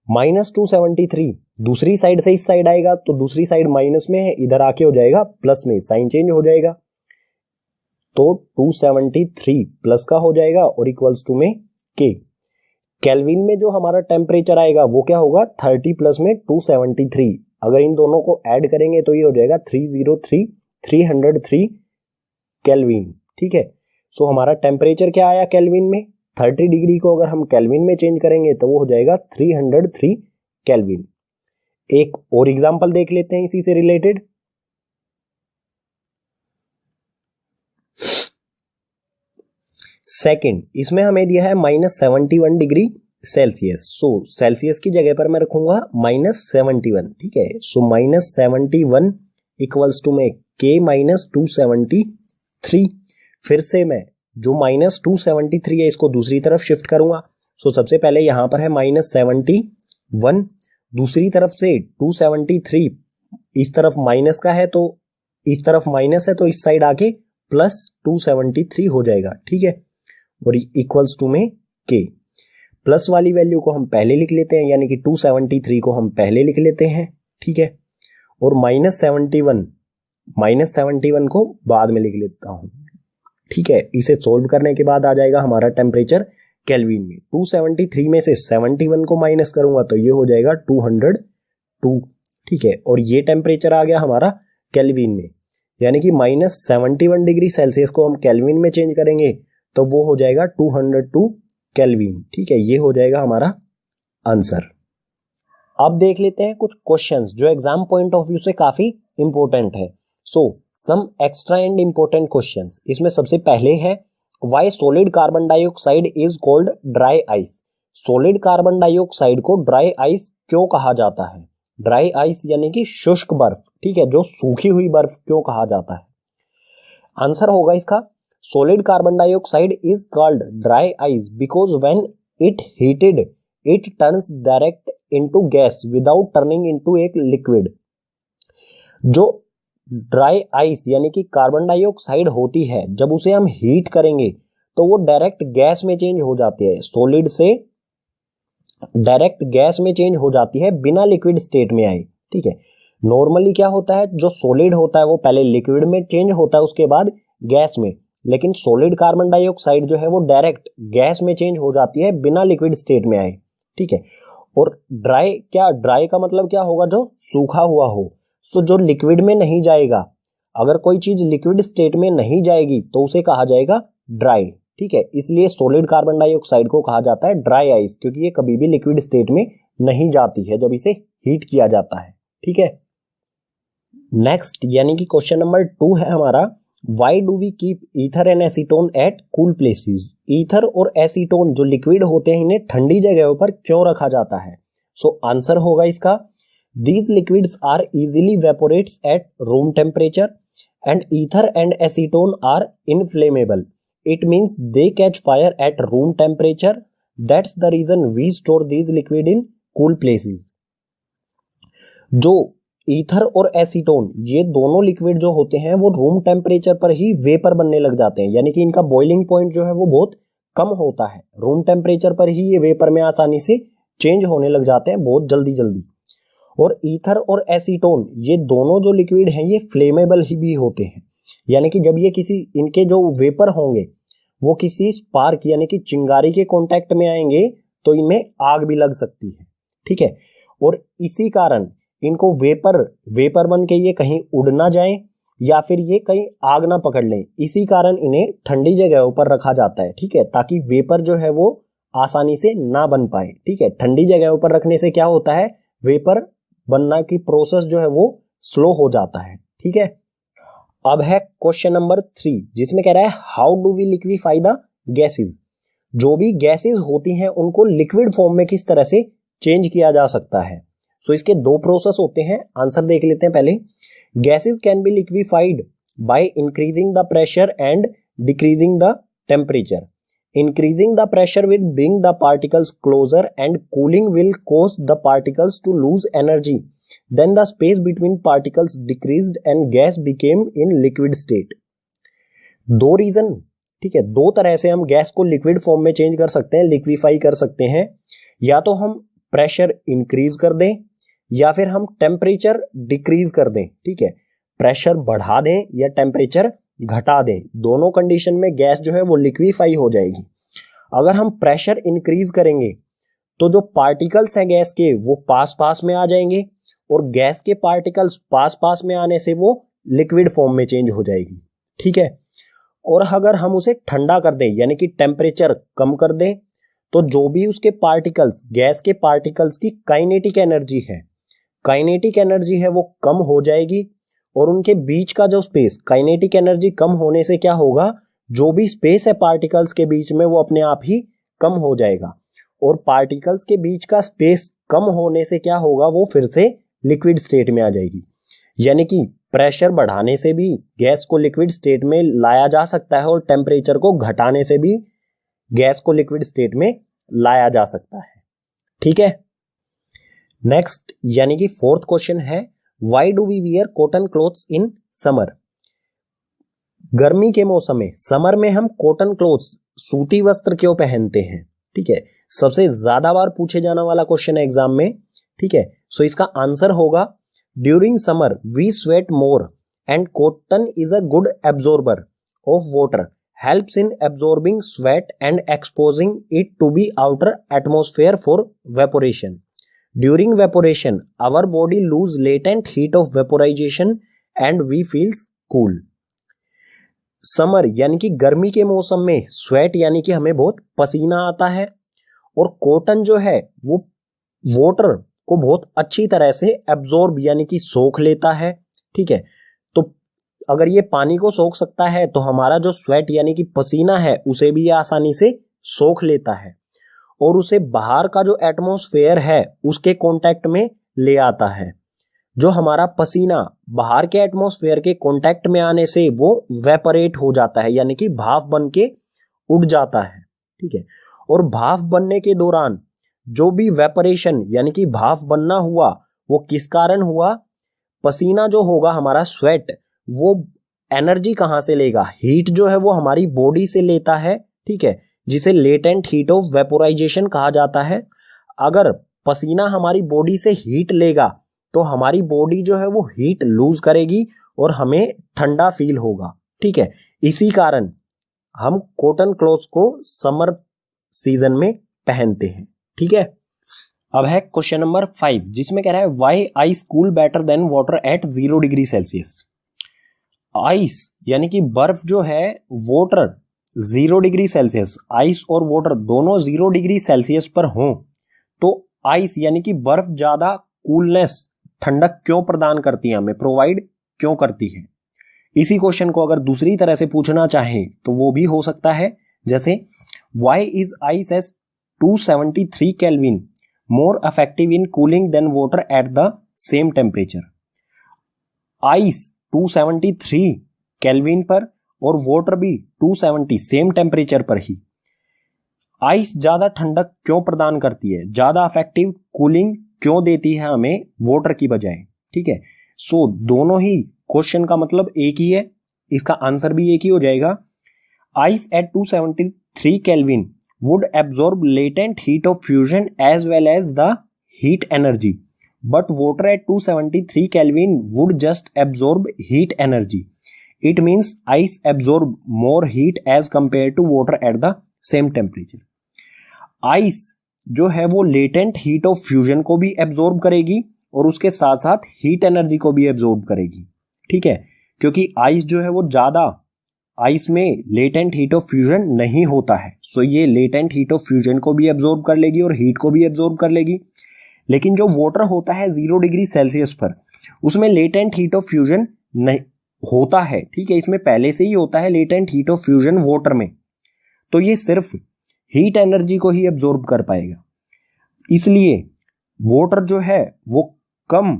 -273 दूसरी साइड से इस साइड आएगा, तो दूसरी साइड माइनस में है, इधर आके हो जाएगा प्लस में, साइन चेंज हो जाएगा, तो 273 प्लस का हो जाएगा और इक्वल्स टू में k। केल्विन में जो हमारा टेम्परेचर आएगा वो क्या होगा, 30 प्लस में 273। अगर इन दोनों को ऐड करेंगे तो ये हो जाएगा 303 केल्विन, ठीक है। सो हमारा टेम्परेचर क्या आया केल्विन में, 30 डिग्री को अगर हम केल्विन में चेंज करेंगे तो वो हो जाएगा 303 केल्विन। एक और एग्जांपल देख लेते हैं इसी से रिलेटेड। सेकंड, इसमें हमें दिया है -71 डिग्री सेल्सियस। सो सेल्सियस की जगह पर मैं रखूंगा -71, ठीक है। सो -71 इक्वल्स टू में k - 273। फिर से मैं जो -273 है इसको दूसरी तरफ शिफ्ट करूंगा। सो सबसे पहले यहां पर है -71, दूसरी तरफ से 273, इस तरफ माइनस का है तो इस तरफ माइनस है, तो इस साइड आके +273 हो जाएगा, ठीक है, और इक्वल्स टू में k। प्लस वाली वैल्यू को हम पहले लिख लेते हैं, यानी कि 273 को हम पहले लिख लेते हैं, ठीक है, और -71 को बाद में लिख लेता हूं, ठीक है। इसे सोल्व करने के बाद आ जाएगा हमारा टेम्परेचर केल्विन में। 273 में से 71 को माइनस करूंगा तो ये हो जाएगा 202, ठीक है, और ये टेम्परेचर आ गया हमारा केल्विन में, यानी कि -71 डिग्री सेल्सियस को हम केल्विन में चेंज करेंगे तो वो हो जाएगा 202 केल्विन, ठीक है। ये हो जाएगा हमारा आंसर। अब देख लेते हैं कुछ क्वेश्चंस जो एग्जाम पॉइंट ऑफ व्यू से काफी इंपॉर्टेंट है। So some extra and important questions. इसमें सबसे पहले है why solid carbon dioxide is called dry ice. Solid carbon dioxide को ड्राई आइस क्यों कहा जाता है। ड्राई आइस यानी कि शुष्क बर्फ, ठीक है, जो सूखी हुई बर्फ क्यों कहा जाता है। आंसर होगा इसका, solid carbon dioxide is called dry ice because when it heated it turns direct into gas without turning into a liquid। जो ड्राई आइस यानी कि कार्बन डाइऑक्साइड होती है, जब उसे हम हीट करेंगे तो वो डायरेक्ट गैस में चेंज हो जाती है, सॉलिड से डायरेक्ट गैस में चेंज हो जाती है बिना लिक्विड स्टेट में आए, ठीक है। नॉर्मली क्या होता है, जो सॉलिड होता है वो पहले लिक्विड में चेंज होता है उसके बाद गैस में, लेकिन सॉलिड कार्बन डाइऑक्साइड जो है वो डायरेक्ट गैस में चेंज हो जाती है बिना लिक्विड स्टेट में आए, ठीक है। और ड्राई, क्या ड्राई का मतलब क्या होगा, जो सूखा हुआ हो। सो जो लिक्विड में नहीं जाएगा, अगर कोई चीज लिक्विड स्टेट में नहीं जाएगी तो उसे कहा जाएगा ड्राई, ठीक है। इसलिए सॉलिड कार्बन डाइऑक्साइड को कहा जाता है ड्राई आइस, क्योंकि ये कभी भी लिक्विड स्टेट में नहीं जाती है जब इसे हीट किया जाता है, ठीक है। नेक्स्ट यानी कि क्वेश्चन नंबर 2 है हमारा, why do we keep ether and acetone at cool places. Ether और एसीटोन जो लिक्विड होते हैं इन्हें ठंडी जगहों पर क्यों रखा जाता है। सो आंसर होगा इसका, these liquids are easily evaporates at room temperature and ether and acetone are inflammable, it means they catch fire at room temperature, that's the reason we store these liquid in cool places. जो ether और acetone ये दोनों liquid जो होते हैं वो room temperature पर ही vapour बनने लग जाते हैं, यानी कि इनका बॉइलिंग पॉइंट जो है वो बहुत कम होता है, रूम टेम्परेचर पर ही ये वेपर में आसानी से चेंज होने लग जाते हैं बहुत जल्दी जल्दी। और ईथर और एसीटोन ये दोनों जो लिक्विड हैं ये फ्लेमेबल ही भी होते हैं, यानी कि जब ये किसी इनके जो वेपर होंगे वो किसी स्पार्क यानी कि चिंगारी के कांटेक्ट में आएंगे तो इनमें आग भी लग सकती है, ठीक है। और इसी कारण इनको वेपर बन के ये कहीं उड़ ना जाएं या फिर ये कहीं आग ना पकड़ लें, इसी कारण इन्हें ठंडी जगहों पर रखा जाता है, ठीक है, ताकि वेपर जो है वो आसानी से ना बन पाए, ठीक है। ठंडी जगहों पर रखने से क्या होता है, वेपर बनना की प्रोसेस जो है वो स्लो हो जाता है, ठीक है। अब है क्वेश्चन नंबर 3, जिसमें कह रहा है how do we liquefy the gases. जो भी गैसेस होती हैं उनको लिक्विड फॉर्म में किस तरह से चेंज किया जा सकता है। सो इसके 2 प्रोसेस होते हैं, आंसर देख लेते हैं पहले। Gases can be liquefied by increasing the pressure and decreasing the temperature. Increasing the pressure will bring the particles closer and cooling will cause the particles to lose energy. Then the space between particles decreased and gas became in liquid state. 2 reason, ठीक है, 2 तरह से हम gas को liquid form में change कर सकते हैं, लिक्विफाई कर सकते हैं। या तो हम प्रेशर इंक्रीज कर दें या फिर हम टेम्परेचर डिक्रीज कर दें, ठीक है। प्रेशर बढ़ा दें या टेम्परेचर घटा दें, दोनों कंडीशन में गैस जो है वो लिक्विफाई हो जाएगी। अगर हम प्रेशर इंक्रीज करेंगे तो जो पार्टिकल्स हैं गैस के वो पास में आ जाएंगे और गैस के पार्टिकल्स पास में आने से वो लिक्विड फॉर्म में चेंज हो जाएगी, ठीक है। और अगर हम उसे ठंडा कर दें यानी कि टेम्परेचर कम कर दें तो जो भी उसके पार्टिकल्स, गैस के पार्टिकल्स की काइनेटिक एनर्जी है वो कम हो जाएगी और उनके बीच का जो स्पेस, काइनेटिक एनर्जी कम होने से क्या होगा, जो भी स्पेस है पार्टिकल्स के बीच में वो अपने आप ही कम हो जाएगा। और पार्टिकल्स के बीच का स्पेस कम होने से क्या होगा, वो फिर से लिक्विड स्टेट में आ जाएगी। यानी कि प्रेशर बढ़ाने से भी गैस को लिक्विड स्टेट में लाया जा सकता है और टेम्परेचर को घटाने से भी गैस को लिक्विड स्टेट में लाया जा सकता है, ठीक है। नेक्स्ट यानी कि 4th क्वेश्चन है Why do we wear cotton clothes in summer? गर्मी के मौसम में, समर में हम कॉटन क्लोथ्स, सूती वस्त्र क्यों पहनते हैं, ठीक है। सबसे ज्यादा बार पूछे जाने वाला क्वेश्चन है एग्जाम में, ठीक है। सो इसका आंसर होगा during summer we sweat more and cotton is a good absorber of water, helps in absorbing sweat and exposing it to be outer atmosphere for evaporation. During evaporation, our body lose latent heat of vaporization and we feels cool. Summer यानी कि गर्मी के मौसम में sweat यानी कि हमें बहुत पसीना आता है और कॉटन जो है वो वाटर को बहुत अच्छी तरह से एब्जॉर्ब यानी कि सोख लेता है, ठीक है। तो अगर ये पानी को सोख सकता है तो हमारा जो स्वेट यानी कि पसीना है उसे भी आसानी से सोख लेता है और उसे बाहर का जो एटमॉस्फेयर है उसके कांटेक्ट में ले आता है। जो हमारा पसीना बाहर के एटमॉस्फेयर के कांटेक्ट में आने से वो वेपरेट हो जाता है यानी कि भाप बन के उड़ जाता है, ठीक है। और भाप बनने के दौरान जो भी वेपरेशन यानी कि भाप बनना हुआ वो किस कारण हुआ, पसीना जो होगा हमारा स्वेट वो एनर्जी कहां से लेगा, हीट जो है वो हमारी बॉडी से लेता है, ठीक है, जिसे लेटेंट हीट ऑफ वेपोराइजेशन कहा जाता है। अगर पसीना हमारी बॉडी से हीट लेगा तो हमारी बॉडी जो है वो हीट लूज करेगी और हमें ठंडा फील होगा, ठीक है। इसी कारण हम कॉटन क्लॉथ्स को समर सीजन में पहनते हैं, ठीक है। अब है क्वेश्चन नंबर 5 जिसमें कह रहा है why ice cool better than water eight 0 degree Celsius. Ice यानी कि बर्फ जो है, वाटर 0 डिग्री सेल्सियस, आइस और वाटर दोनों 0 डिग्री सेल्सियस पर हों तो आइस यानी कि बर्फ ज्यादा कूलनेस, ठंडक क्यों प्रदान करती है, हमें प्रोवाइड क्यों करती है। इसी क्वेश्चन को अगर दूसरी तरह से पूछना चाहे तो वो भी हो सकता है, जैसे why is ice as 273 Kelvin more effective in cooling than water at the same temperature. Ice 273 Kelvin पर और वाटर भी 270 सेम टेम्परेचर पर ही, आइस ज्यादा ठंडक क्यों प्रदान करती है, ज्यादा इफेक्टिव कूलिंग क्यों देती है हमें वाटर की बजाय, ठीक है। सो दोनों ही क्वेश्चन का मतलब एक ही है, इसका आंसर भी एक ही हो जाएगा। Ice eight 273 kelvin would absorb latent heat of fusion as well as the heat energy, but water at 273 Kelvin would just absorb heat energy. It means ice absorb more heat as compare to water at the same temperature. Ice जो है वो latent heat of fusion को भी absorb करेगी और उसके साथ साथ हीट एनर्जी को भी एब्जॉर्ब करेगी, ठीक है, क्योंकि आइस जो है वो ज्यादा, आइस में लेटेंट हीट ऑफ फ्यूजन नहीं होता है, सो ये लेटेंट हीट ऑफ फ्यूजन को भी एब्जॉर्ब कर लेगी और हीट को भी एब्जॉर्ब कर लेगी। लेकिन जो वाटर होता है 0 डिग्री सेल्सियस पर, उसमें लेटेंट हीट ऑफ फ्यूजन नहीं होता है, ठीक है, इसमें पहले से ही होता है latent heat of fusion water में, तो ये सिर्फ हीट एनर्जी को ही एब्जॉर्ब कर पाएगा। इसलिए वाटर जो है वो कम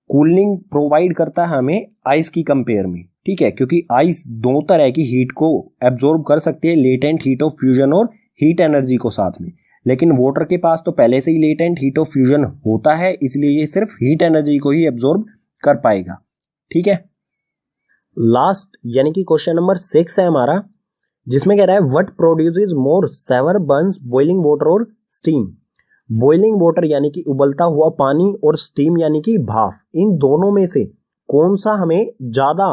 कूलिंग प्रोवाइड करता है हमें आइस की कंपेयर में, ठीक है, क्योंकि आइस दो तरह की हीट को एब्जॉर्ब कर सकती है, लेटेंट हीट ऑफ फ्यूजन और हीट एनर्जी को साथ में, लेकिन वाटर के पास तो पहले से ही लेटेंट हीट ऑफ फ्यूजन होता है, इसलिए ये सिर्फ हीट एनर्जी को ही एब्जॉर्ब कर पाएगा, ठीक है। लास्ट यानी कि क्वेश्चन नंबर 6 है हमारा, जिसमें कह रहा है what produces more severe burns, boiling water और स्टीम। बॉइलिंग वाटर यानी कि उबलता हुआ पानी और स्टीम यानी कि भाप, इन दोनों में से कौन सा हमें ज्यादा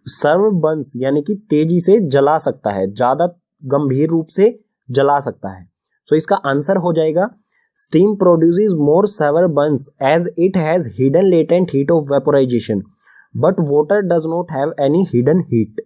सर्व बर्न्स यानी कि तेजी से जला सकता है, ज्यादा गंभीर रूप से जला सकता है। सो इसका आंसर हो जाएगा steam produces more severe burns as it has hidden latent heat of vaporisation but water does not have any hidden heat.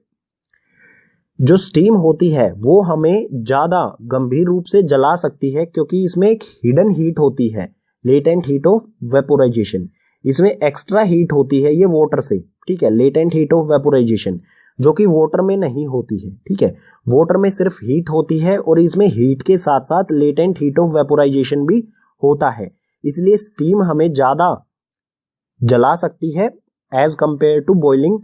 जो स्टीम होती है वो हमें ज्यादा गंभीर रूप से जला सकती है क्योंकि इसमें एक हिडन हीट होती है, लेटेंट हीट ऑफ वेपोराइजेशन। इसमें एक्स्ट्रा हीट होती है ये वाटर से, ठीक है, लेटेंट हीट ऑफ वेपोराइजेशन, जो कि वाटर में नहीं होती है, ठीक है। वाटर में सिर्फ हीट होती है और इसमें हीट के साथ साथ लेटेंट हीट ऑफ वेपोराइजेशन भी होता है, इसलिए स्टीम हमें ज्यादा जला सकती है एज कंपेयर टू बॉइलिंग